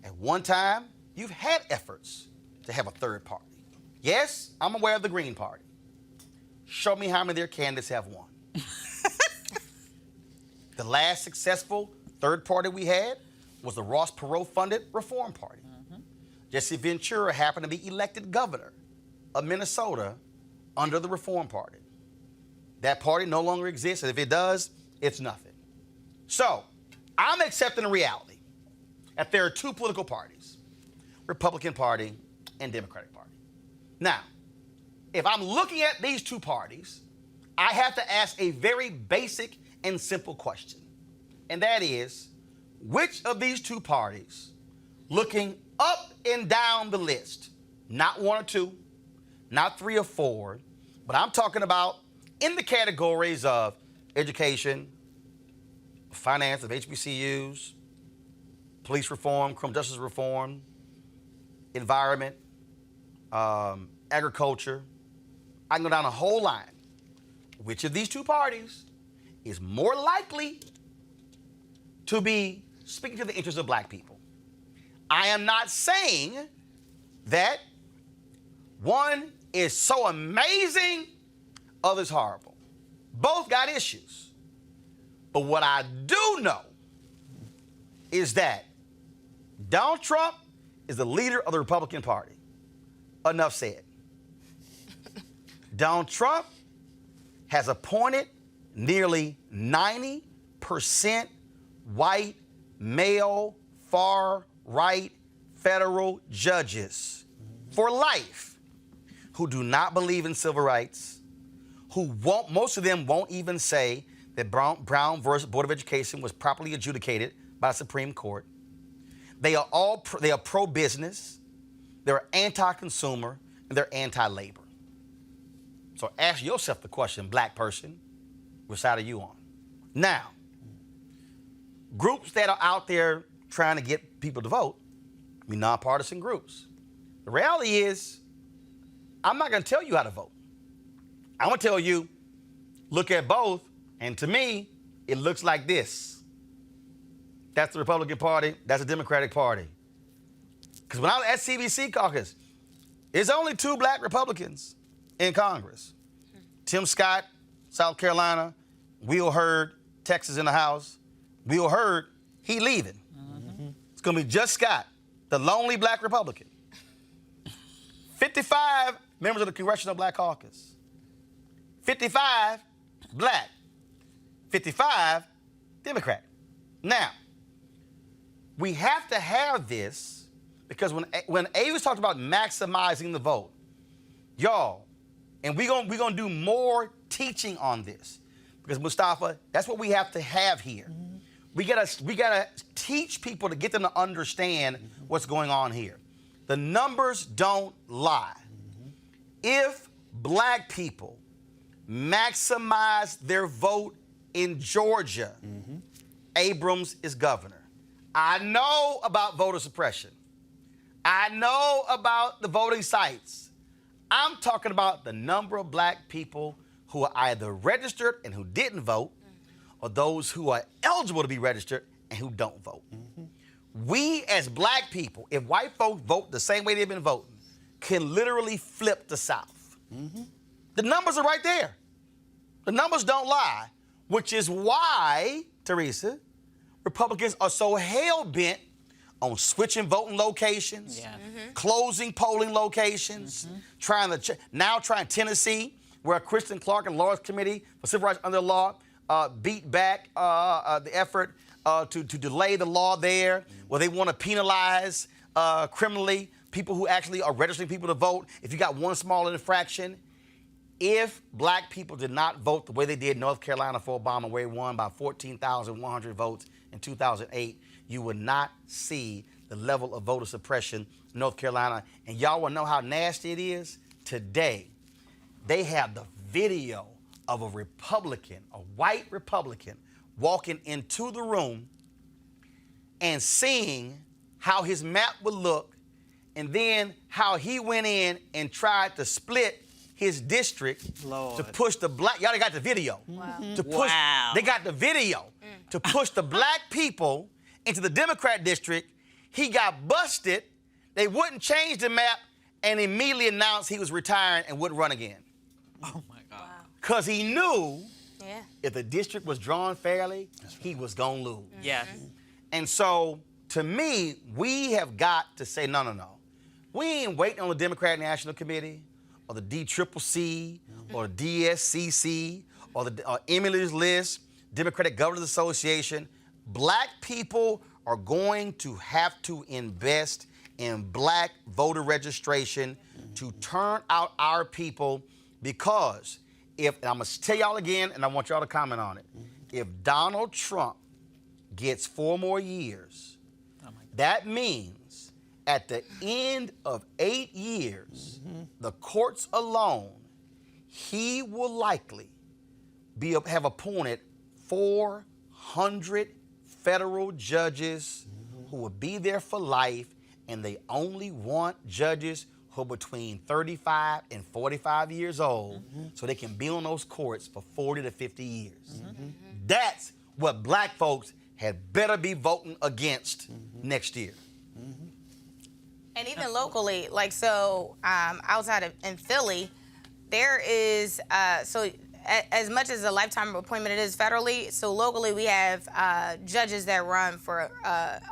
At one time, you've had efforts to have a third party. Yes, I'm aware of the Green Party. Show me how many of their candidates have won. The last successful third party we had was the Ross Perot-funded Reform Party. Jesse Ventura happened to be elected governor of Minnesota under the Reform Party. That party no longer exists, and if it does, it's nothing. So, I'm accepting the reality that there are two political parties, Republican Party and Democratic Party. Now, if I'm looking at these two parties, I have to ask a very basic and simple question, and that is, which of these two parties, looking up and down the list, not one or two, not three or four, but I'm talking about in the categories of education, finance of HBCUs, police reform, criminal justice reform, environment, agriculture. I can go down a whole line. Which of these two parties is more likely to be speaking to the interests of black people? I am not saying that one is so amazing, other's horrible. Both got issues. But what I do know is that Donald Trump is the leader of the Republican Party. Enough said. Donald Trump has appointed nearly 90% white, male, far-right federal judges for life who do not believe in civil rights, most of them won't even say that Brown versus Board of Education was properly adjudicated by the Supreme Court. They are pro-business, they're anti-consumer, and they're anti-labor. So ask yourself the question, black person, which side are you on? Now, groups that are out there trying to get people to vote, nonpartisan groups. The reality is, I'm not going to tell you how to vote. I'm going to tell you, look at both, and to me, it looks like this. That's the Republican Party, that's the Democratic Party. Because when I was at CBC caucus, it's only 2 black Republicans in Congress. Tim Scott, South Carolina, Will Hurd, Texas in the House. Will Hurd, he leaving. It's going to be just Scott, the lonely black Republican. 55 members of the Congressional Black Caucus. 55 black. 55 Democrat. Now, we have to have this because when Avis talked about maximizing the vote, y'all, and we're gonna do more teaching on this because Mustafa, that's what we have to have here. We gotta teach people to get them to understand what's going on here. The numbers don't lie. If black people maximize their vote in Georgia, Abrams is governor. I know about voter suppression. I know about the voting sites. I'm talking about the number of black people who are either registered and who didn't vote, or those who are eligible to be registered and who don't vote. We as black people, if white folks vote the same way they've been voting, can literally flip the South. The numbers are right there. The numbers don't lie, which is why, Teresa, Republicans are so hell-bent on switching voting locations, closing polling locations, trying Tennessee, where Kristen Clark and Lawrence Committee for Civil Rights Under Law beat back the effort to delay the law there, where they want to penalize criminally people who actually are registering people to vote if you got one small infraction. If black people did not vote the way they did in North Carolina for Obama, where he won by 14,100 votes in 2008, you would not see the level of voter suppression in North Carolina. And y'all want to know how nasty it is? Today, they have the video of a Republican, a white Republican, walking into the room and seeing how his map would look, and then how he went in and tried to split his district to push the black. Y'all got the video. To push, They got the video to push the black people into the Democrat district. He got busted. They wouldn't change the map and immediately announced he was retiring and wouldn't run again. Oh my God. Because he knew if the district was drawn fairly, he was going to lose. Yes. And so, to me, we have got to say, no. We ain't waiting on the Democratic National Committee or the DCCC or the DSCC or the Emily's List, Democratic Governors Association. Black people are going to have to invest in black voter registration to turn out our people, because and I'm going to tell y'all again, and I want y'all to comment on it. If Donald Trump gets 4 more years, that means at the end of 8 years, the courts alone, he will likely have appointed 400 federal judges who will be there for life, and they only want judges who are between 35 and 45 years old, so they can be on those courts for 40 to 50 years. That's what black folks had better be voting against next year. And even locally, like, so outside of in Philly, there is, as much as a lifetime appointment it is federally, so locally we have judges that run for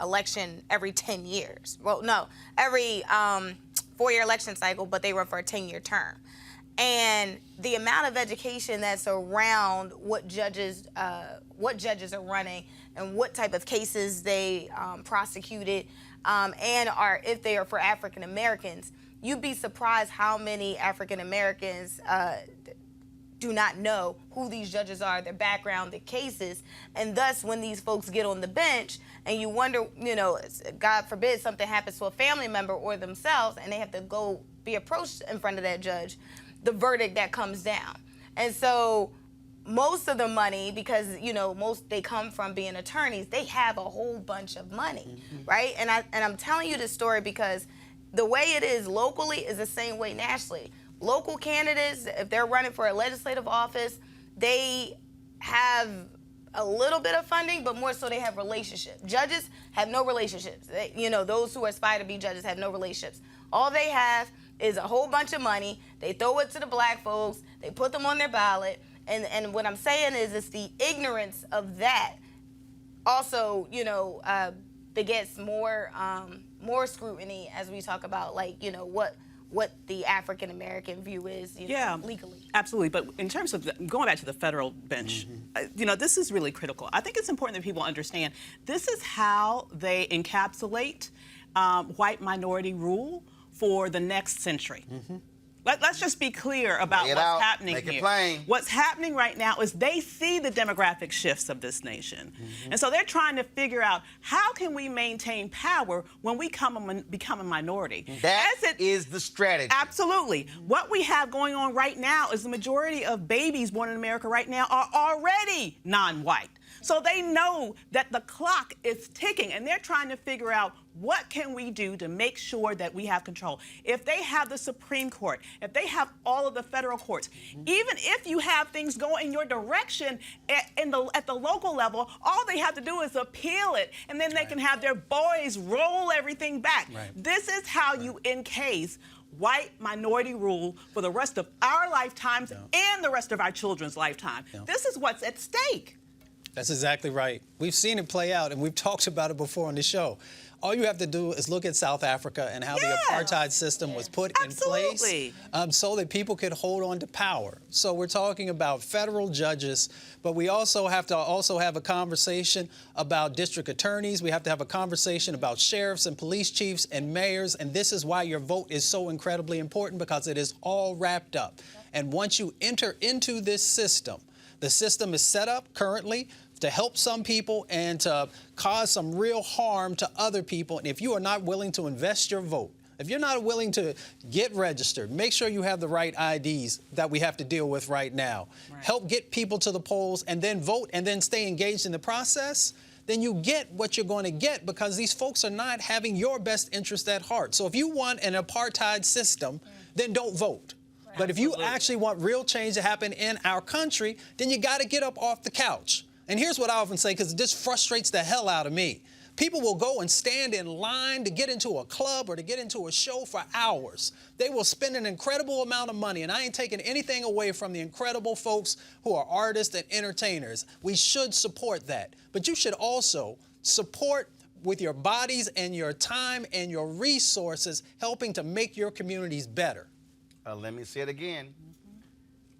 election every 10 years. Well, no, every 4-year election cycle, but they run for a 10-year term. And the amount of education that's around what judges are running and what type of cases they prosecuted, and if they are for African Americans, you'd be surprised how many African Americans do not know who these judges are, their background, their cases, and thus when these folks get on the bench and you wonder, God forbid something happens to a family member or themselves and they have to go be approached in front of that judge, the verdict that comes down. And so most of the money, because they come from being attorneys, they have a whole bunch of money, right? And I'm telling you this story because the way it is locally is the same way nationally. Local candidates, if they're running for a legislative office, they have a little bit of funding, but more so they have relationships. Judges have no relationships. Those who aspire to be judges have no relationships. All they have is a whole bunch of money. They throw it to the black folks. They put them on their ballot. And what I'm saying is it's the ignorance of that also, begets more scrutiny as we talk about, what the African American view is, legally. Absolutely. But in terms of going back to the federal bench, this is really critical. I think it's important that people understand this is how they encapsulate white minority rule for the next century. Let's just be clear about what's happening here. Make it plain. What's happening right now is they see the demographic shifts of this nation. And so they're trying to figure out how can we maintain power when we become a minority. That is the strategy. Absolutely. What we have going on right now is the majority of babies born in America right now are already non-white. So they know that the clock is ticking, and they're trying to figure out what can we do to make sure that we have control. If they have the Supreme Court, if they have all of the federal courts, even if you have things going in your direction at the local level, all they have to do is appeal it, and then they can have their boys roll everything back. This is how you encase white minority rule for the rest of our lifetimes and the rest of our children's lifetime. This is what's at stake. That's exactly right. We've seen it play out, and we've talked about it before on the show. All you have to do is look at South Africa and how the apartheid system was put in place so that people could hold on to power. So we're talking about federal judges, but we also have to have a conversation about district attorneys. We have to have a conversation about sheriffs and police chiefs and mayors, and this is why your vote is so incredibly important, because it is all wrapped up. And once you enter into this system, the system is set up currently to help some people and to cause some real harm to other people. And if you are not willing to invest your vote, if you're not willing to get registered, make sure you have the right IDs that we have to deal with right now. Help get people to the polls and then vote and then stay engaged in the process, then you get what you're going to get, because these folks are not having your best interest at heart. So if you want an apartheid system, then don't vote. But if you actually want real change to happen in our country, then you got to get up off the couch. And here's what I often say, because this frustrates the hell out of me. People will go and stand in line to get into a club or to get into a show for hours. They will spend an incredible amount of money, and I ain't taking anything away from the incredible folks who are artists and entertainers. We should support that. But you should also support with your bodies and your time and your resources helping to make your communities better. Let me say it again.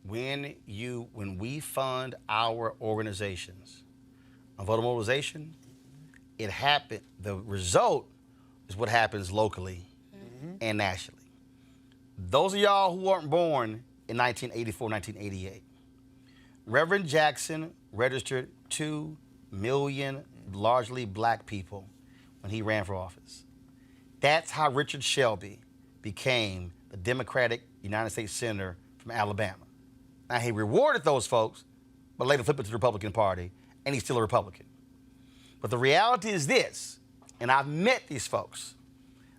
When we fund our organizations on voter mobilization, it happened. The result is what happens locally and nationally. Those of y'all who weren't born in 1984, 1988, Reverend Jackson registered 2 million largely black people when he ran for office. That's how Richard Shelby became the Democratic United States Senator from Alabama. Now, he rewarded those folks, but later flipped it to the Republican Party, and he's still a Republican. But the reality is this, and I've met these folks,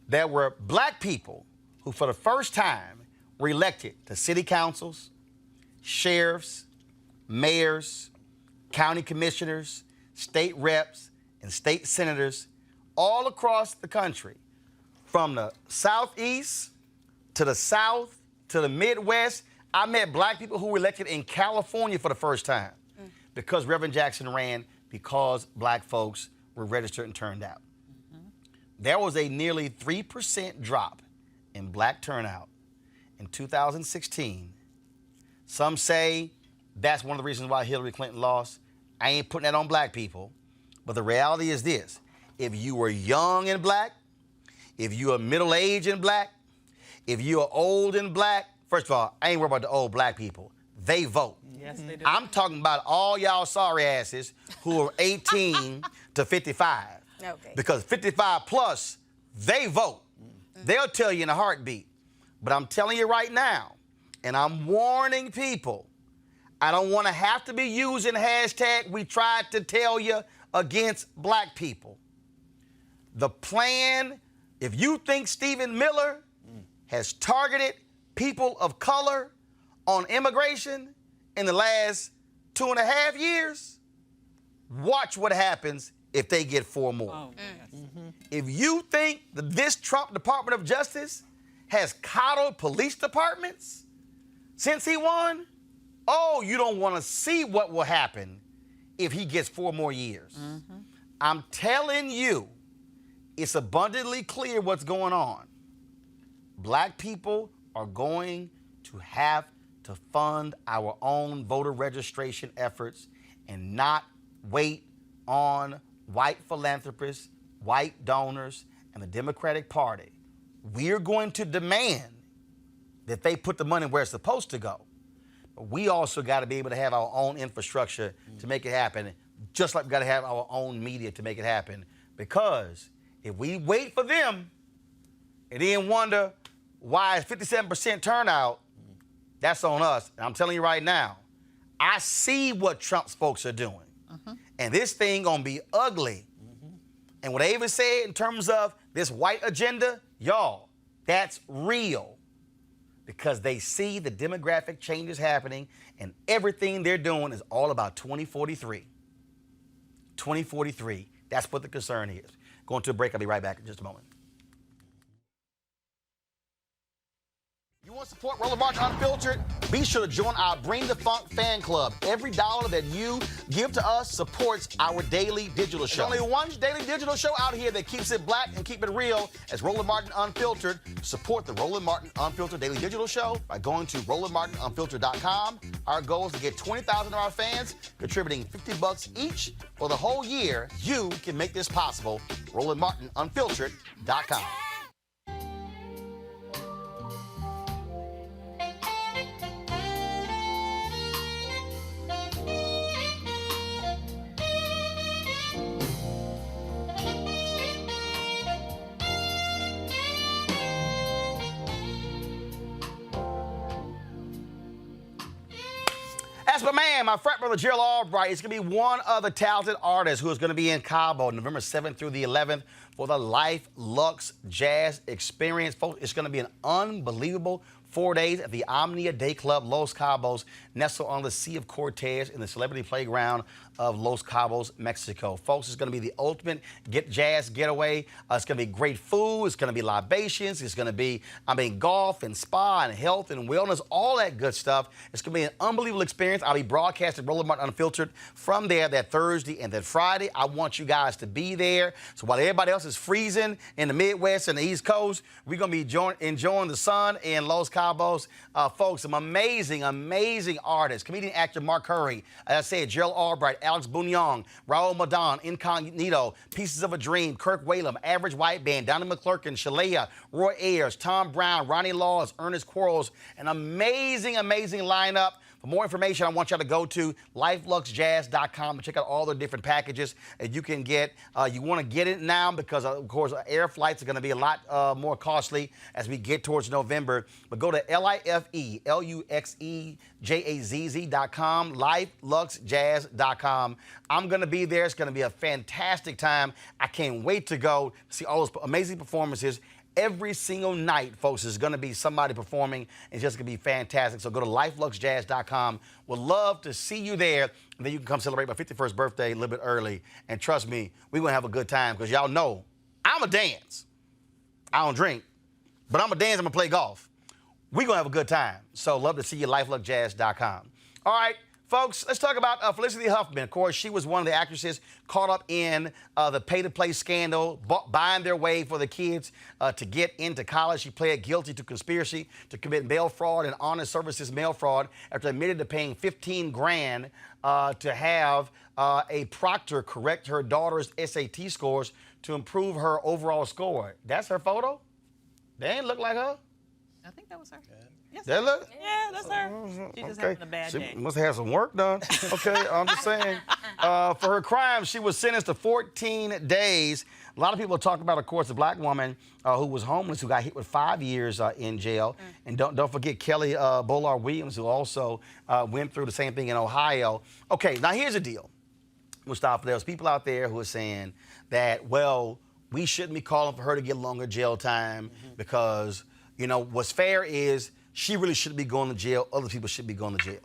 there were black people who, for the first time, were elected to city councils, sheriffs, mayors, county commissioners, state reps, and state senators all across the country, from the Southeast to the South to the Midwest. I met black people who were elected in California for the first time because Reverend Jackson ran, because black folks were registered and turned out. There was a nearly 3% drop in black turnout in 2016. Some say that's one of the reasons why Hillary Clinton lost. I ain't putting that on black people, but the reality is this. If you were young and black, if you are middle-aged and black, if you are old and black, first of all, I ain't worried about the old black people. They vote. Yes, they do. I'm talking about all y'all sorry asses who are 18 to 55. Okay. Because 55 plus, they vote. They'll tell you in a heartbeat. But I'm telling you right now, and I'm warning people, I don't want to have to be using hashtag we tried to tell you against black people. The plan, if you think Stephen Miller has targeted people of color on immigration in the last 2.5 years, Watch what happens if they get 4 more. Oh, yes. If you think that this Trump Department of Justice has coddled police departments since he won, oh, you don't want to see what will happen if he gets 4 more years. I'm telling you, it's abundantly clear what's going on. Black people are going to have to fund our own voter registration efforts and not wait on white philanthropists, white donors, and the Democratic Party. We're going to demand that they put the money where it's supposed to go. But we also got to be able to have our own infrastructure to make it happen, just like we got to have our own media to make it happen. Because if we wait for them and then wonder why it's 57% turnout, that's on us. And I'm telling you right now, I see what Trump's folks are doing. And this thing gonna be ugly. And what Ava said in terms of this white agenda, y'all, that's real. Because they see the demographic changes happening and everything they're doing is all about 2043. 2043, that's what the concern is. Going to a break, I'll be right back in just a moment. You want to support Roland Martin Unfiltered? Be sure to join our Bring the Funk fan club. Every dollar that you give to us supports our daily digital show. There's only one daily digital show out here that keeps it black and keep it real as Roland Martin Unfiltered. Support the Roland Martin Unfiltered daily digital show by going to RolandMartinUnfiltered.com. Our goal is to get 20,000 of our fans contributing $50 each for the whole year. You can make this possible. RolandMartinUnfiltered.com. That's my man, my frat brother, Gerald Albright. He's going to be one of the talented artists who is going to be in Cabo November 7th through the 11th for the Luxe Jazz experience. Folks, it's going to be an unbelievable 4 days at the Omnia Day Club, Los Cabos, nestled on the Sea of Cortez in the celebrity playground of Los Cabos, Mexico. Folks, it's going to be the ultimate jazz getaway. It's going to be great food. It's going to be libations. It's going to be, golf and spa and health and wellness, all that good stuff. It's going to be an unbelievable experience. I'll be broadcasting Roland Martin Unfiltered from there that Thursday and that Friday. I want you guys to be there. So while everybody else is freezing in the Midwest and the East Coast, we're going to be enjoying the sun in Los Cabos. Folks, some amazing, amazing artists. Comedian actor Mark Curry, as I said, Gerald Albright, Alex Bouillon, Raul Madon, Incognito, Pieces of a Dream, Kirk Whalum, Average White Band, Donnie McClurkin, Shalea, Roy Ayers, Tom Brown, Ronnie Laws, Ernest Quarles. An amazing, amazing lineup. For more information, I want y'all to go to LifeLuxeJazz.com and check out all the different packages that you can get. You want to get it now because, of course, air flights are going to be a lot more costly as we get towards November. But go to LifeLuxeJazz.com, LifeLuxeJazz.com. I'm going to be there. It's going to be a fantastic time. I can't wait to go see all those amazing performances. Every single night, folks, is going to be somebody performing. It's just going to be fantastic. So go to LifeLuxeJazz.com. We'd love to see you there. And then you can come celebrate my 51st birthday a little bit early. And trust me, we're going to have a good time because y'all know I'm a dance. I don't drink, but I'm a dance. I'm going to play golf. We're going to have a good time. So love to see you at LifeLuxeJazz.com. All right. Folks, let's talk about Felicity Huffman. Of course, she was one of the actresses caught up in the pay-to-play scandal, buying their way for the kids to get into college. She pled guilty to conspiracy to commit mail fraud and honest services mail fraud after admitted to paying $15,000 to have a proctor correct her daughter's SAT scores to improve her overall score. That's her photo? They ain't look like her? I think that was her. Yes, That look? yeah, that's her. She's just having a bad She day. must have had some work done. Okay, I'm just saying. For her crime, she was sentenced to 14 days. A lot of people talk about, of course, a black woman who was homeless, who got hit with 5 years in jail. And don't forget Kelly Bollard Williams, who also went through the same thing in Ohio. Okay, now here's the deal. We'll stop. There's people out there who are saying that, well, we shouldn't be calling for her to get longer jail time because, you know, what's fair is she really shouldn't be going to jail. Other people should be going to jail.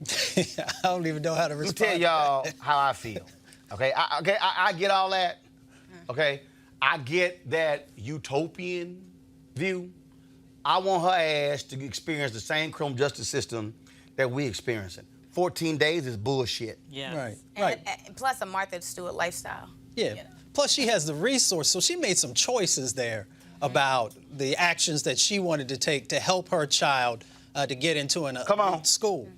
I don't even know how to Let me respond. tell y'all how I feel. Okay, I get all that. Okay, I get that utopian view. I want her ass to experience the same criminal justice system that we experiencing. 14 days is bullshit. Yeah. Right, And, right. and plus a Martha Stewart lifestyle. Yeah. You know. Plus, she has the resource, so she made some choices there about the actions that she wanted to take to help her child to get into an elite school.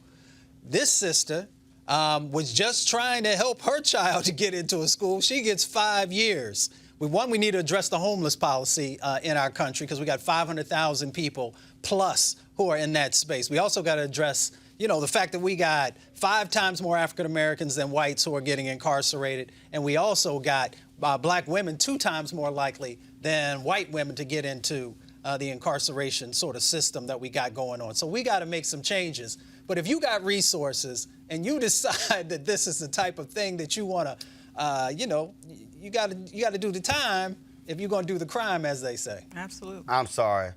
This sister was just trying to help her child to get into a school. She gets 5 years. We need to address the homeless policy in our country because we got 500,000 people plus who are in that space. We also got to address, the fact that we got 5 times more African Americans than whites who are getting incarcerated, and we also got black women 2 times more likely than white women to get into the incarceration sort of system that we got going on. So we got to make some changes. But if you got resources and you decide that this is the type of thing that you want to, you got to do the time if you're going to do the crime, as they say. Absolutely. I'm sorry.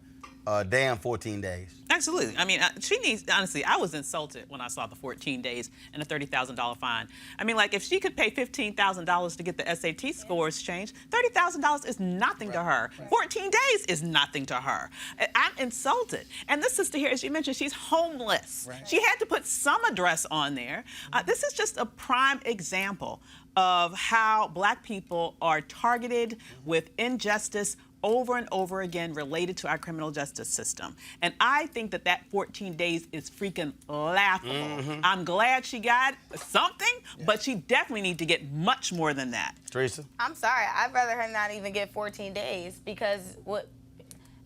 Damn 14 days. Absolutely. I mean, she needs, honestly, I was insulted when I saw the 14 days and a $30,000 fine. I mean, like, if she could pay $15,000 to get the SAT scores changed, $30,000 is nothing to her. 14 days is nothing to her. I'm insulted. And this sister here, as you mentioned, she's homeless. Right. She had to put some address on there. This is just a prime example of how black people are targeted with injustice over and over again related to our criminal justice system. And I think that 14 days is freaking laughable. Mm-hmm. I'm glad she got something, but she definitely needs to get much more than that. Teresa? I'm sorry. I'd rather her not even get 14 days because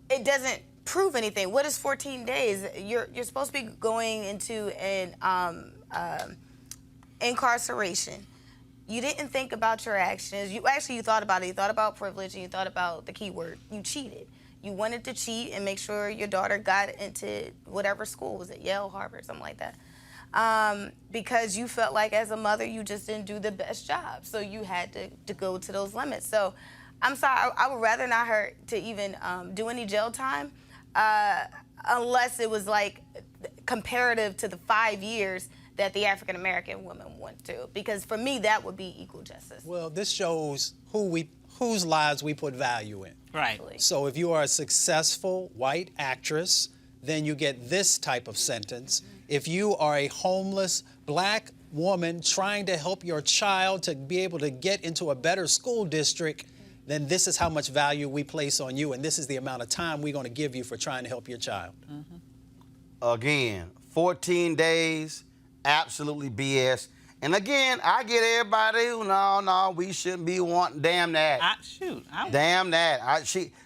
it doesn't prove anything. What is 14 days? You're supposed to be going into an incarceration. You didn't think about your actions. You thought about it. You thought about privilege, and you thought about the key word. You cheated. You wanted to cheat and make sure your daughter got into whatever school. Was it Yale, Harvard, something like that? Because you felt like as a mother, you just didn't do the best job. So you had to go to those limits. So I'm sorry. I would rather not her to even do any jail time unless it was like comparative to the 5 years that the African-American woman went to, because for me, that would be equal justice. Well, this shows whose lives we put value in. Right. So if you are a successful white actress, then you get this type of sentence. If you are a homeless black woman trying to help your child to be able to get into a better school district, then this is how much value we place on you, and this is the amount of time we're going to give you for trying to help your child. Mm-hmm. Again, 14 days. Absolutely BS. And again, I get everybody who, no, we shouldn't be wanting, damn that. Damn that.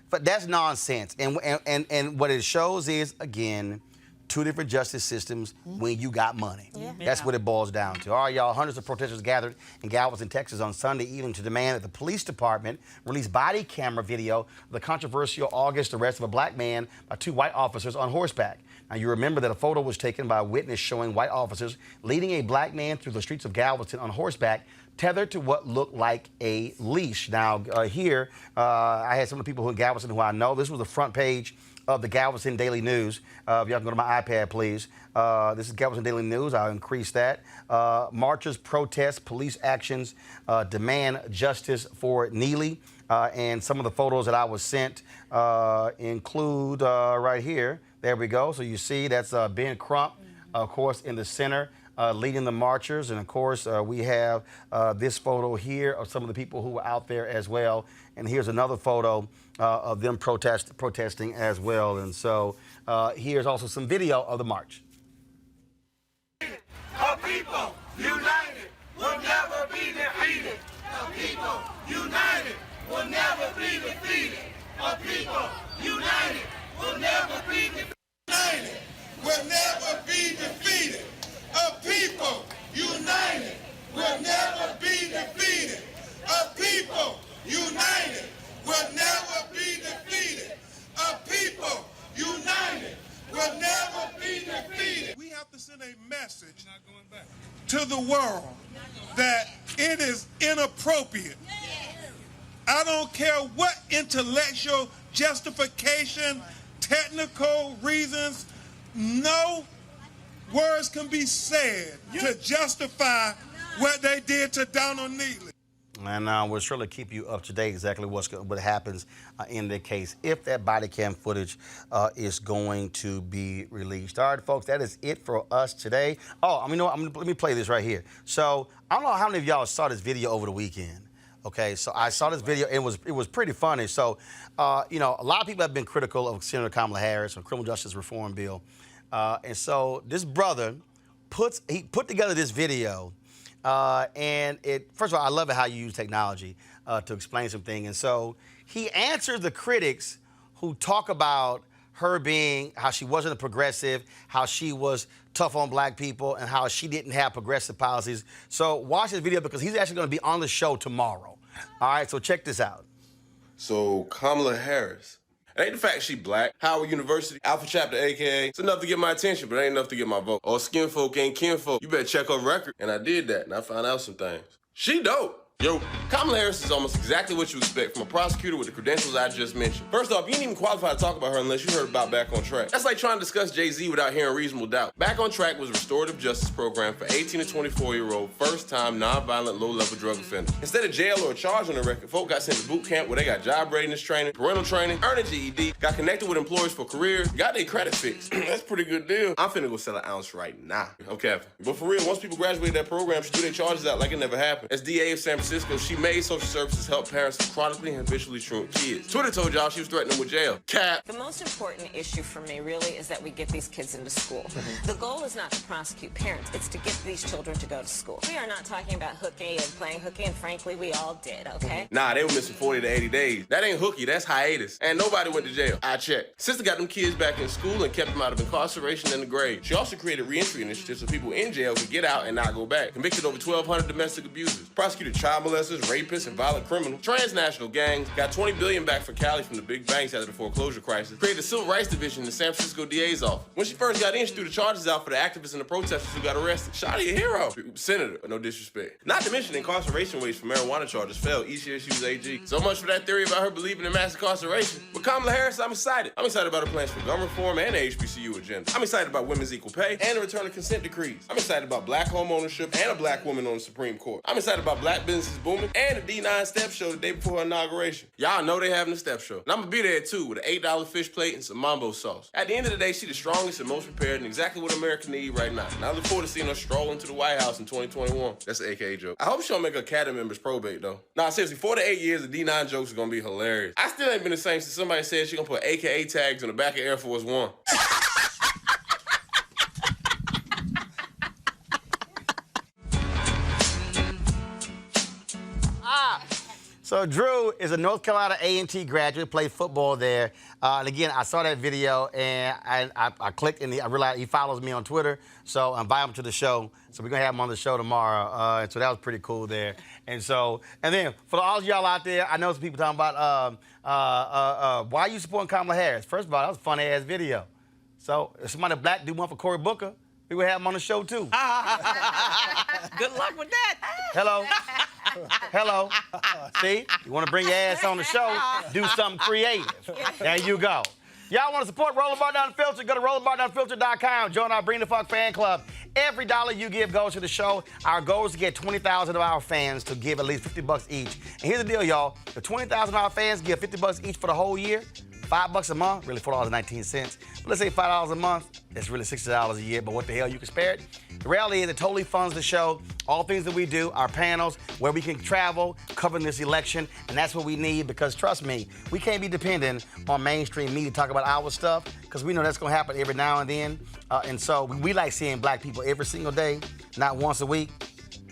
But that's nonsense. And what it shows is, again, 2 different justice systems when you got money. Yeah. That's what it boils down to. All right, y'all, hundreds of protesters gathered in Galveston, Texas on Sunday evening to demand that the police department release body camera video of the controversial August arrest of a black man by 2 white officers on horseback. Now, you remember that a photo was taken by a witness showing white officers leading a black man through the streets of Galveston on horseback, tethered to what looked like a leash. Now, here, I had some of the people who in Galveston who I know. This was the front page of the Galveston Daily News. If y'all can go to my iPad, please. This is Galveston Daily News. I'll increase that. Marchers, protests, police actions, demand justice for Neely. And some of the photos that I was sent include right here. There we go. So you see that's Ben Crump, of course, in the center, leading the marchers. And, of course, we have this photo here of some of the people who were out there as well. And here's another photo of them protesting as well. And so here's also some video of the march. Our people united will never be defeated. Our people united will never be defeated. Our people united will never be defeated. United will never be defeated. A people united will never be defeated. A people united will never be defeated. A people united will never be defeated. We have to send a message to the world that it is inappropriate. I don't care what intellectual justification, technical reasons, no words can be said to justify what they did to Donald Neely. And we'll surely keep you up to date exactly what happens in the case if that body cam footage is going to be released. All right, folks, that is it for us today. Oh, I mean, let me play this right here. So I don't know how many of y'all saw this video over the weekend. Okay, so I saw this video. It was pretty funny. So, you know, a lot of people have been critical of Senator Kamala Harris on criminal justice reform bill, and so this brother put together this video. And first of all, I love it how you use technology to explain something. And so he answers the critics who talk about her how she wasn't a progressive, how she was tough on black people, and how she didn't have progressive policies. So watch this video because he's actually going to be on the show tomorrow. All right, so check this out. So Kamala Harris. It ain't the fact she black. Howard University, Alpha Chapter, AKA. It's enough to get my attention, but it ain't enough to get my vote. All skin folk ain't kinfolk. You better check her record. And I did that, and I found out some things. She dope. Yo, Kamala Harris is almost exactly what you expect from a prosecutor with the credentials I just mentioned. First off, you ain't even qualified to talk about her unless you heard about Back on Track. That's like trying to discuss Jay-Z without hearing Reasonable Doubt. Back on Track was a restorative justice program for 18 to 24-year-old, first-time, non-violent, low-level drug offenders. Instead of jail or a charge on the record, folk got sent to boot camp where they got job readiness training, parental training, earned a GED, got connected with employers for careers, got their credit fixed. That's a pretty good deal. I'm finna go sell an ounce right now. I'm capping. But for real, once people graduate that program, she threw their charges out like it never happened. As DA of San Francisco, she made social services help parents of chronically and habitually truant kids. Twitter told y'all she was threatening them with jail. Cap. The most important issue for me really is that we get these kids into school. The goal is not to prosecute parents, it's to get these children to go to school. We are not talking about hooky and playing hooky, and frankly, we all did, okay? Nah, they were missing 40 to 80 days. That ain't hooky, that's hiatus. And nobody went to jail. I checked. Sister got them kids back in school and kept them out of incarceration and the grave. She also created reentry initiatives so people in jail could get out and not go back. Convicted over 1,200 domestic abusers. Prosecuted child molesters, rapists, and violent criminals. Transnational gangs. Got $20 billion back for Cali from the big banks after the foreclosure crisis. Created a civil rights division in the San Francisco DA's office. When she first got in, she threw the charges out for the activists and the protesters who got arrested. Shawty a hero. Senator, no disrespect. Not to mention incarceration rates for marijuana charges fell each year she was AG. So much for that theory about her believing in mass incarceration. With Kamala Harris, I'm excited. I'm excited about her plans for gun reform and the HBCU agenda. I'm excited about women's equal pay and the return of consent decrees. I'm excited about black home ownership and a black woman on the Supreme Court. I'm excited about black businesses booming and the D9 step show the day before her inauguration. Y'all know they having a step show. And I'm gonna be there too with an $8 fish plate and some mambo sauce. At the end of the day, she the strongest and most prepared and exactly what America need right now. And I look forward to seeing her stroll into the White House in 2021. That's an AKA joke. I hope she don't make her cabinet members probate though. Nah, seriously, 4 to 8 years of D9 jokes are gonna be hilarious. I still ain't been the same since somebody said she gonna put AKA tags on the back of Air Force One. So Drew is a North Carolina A&T graduate, played football there. And again, I saw that video and I clicked and I realized he follows me on Twitter. So I invite him to the show. So we're gonna have him on the show tomorrow. And so that was pretty cool there. And then for all of y'all out there, I know some people talking about why are you supporting Kamala Harris? First of all, that was a funny ass video. So if somebody black do one for Cory Booker, we would have him on the show too. Good luck with that. Hello. Hello. See? You want to bring your ass on the show, do something creative. There you go. Y'all want to support Roland Martin Unfiltered? Go to RolandMartinUnfiltered.com. Join our Bring the Funk fan club. Every dollar you give goes to the show. Our goal is to get 20,000 of our fans to give at least $50 each. And here's the deal, y'all. The 20,000 of our fans give $50 each for the whole year. $5 a month, really $4.19. But let's say $5 a month, it's really $60 a year, but what the hell, you can spare it? The reality is it totally funds the show, all things that we do, our panels, where we can travel, covering this election, and that's what we need because, trust me, we can't be dependent on mainstream media to talk about our stuff because we know that's going to happen every now and then. And so we like seeing black people every single day, not once a week.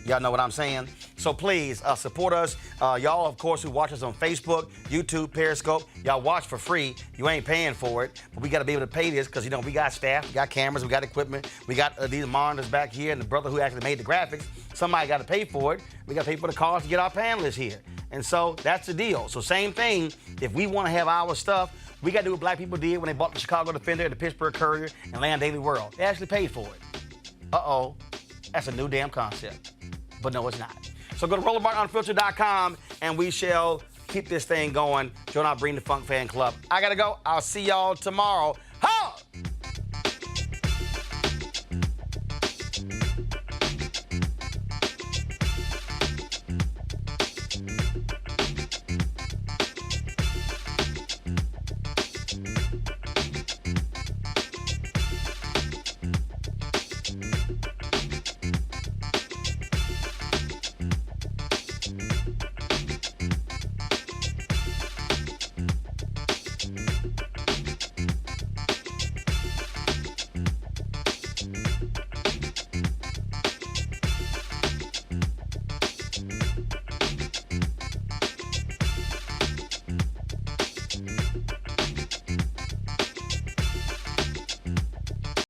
Y'all know what I'm saying? So please support us. Y'all, of course, who watch us on Facebook, YouTube, Periscope, y'all watch for free. You ain't paying for it. But we got to be able to pay this because, you know, we got staff, we got cameras, we got equipment, we got these monitors back here, and the brother who actually made the graphics, somebody got to pay for it. We got to pay for the cost to get our panelists here. And so that's the deal. So same thing, if we want to have our stuff, we got to do what black people did when they bought the Chicago Defender, the Pittsburgh Courier, and Land Daily World. They actually paid for it. Uh-oh. That's a new damn concept. But no, it's not. So go to RolandMartinUnfiltered.com and we shall keep this thing going. Join our Bring the Funk fan club. I gotta go. I'll see y'all tomorrow.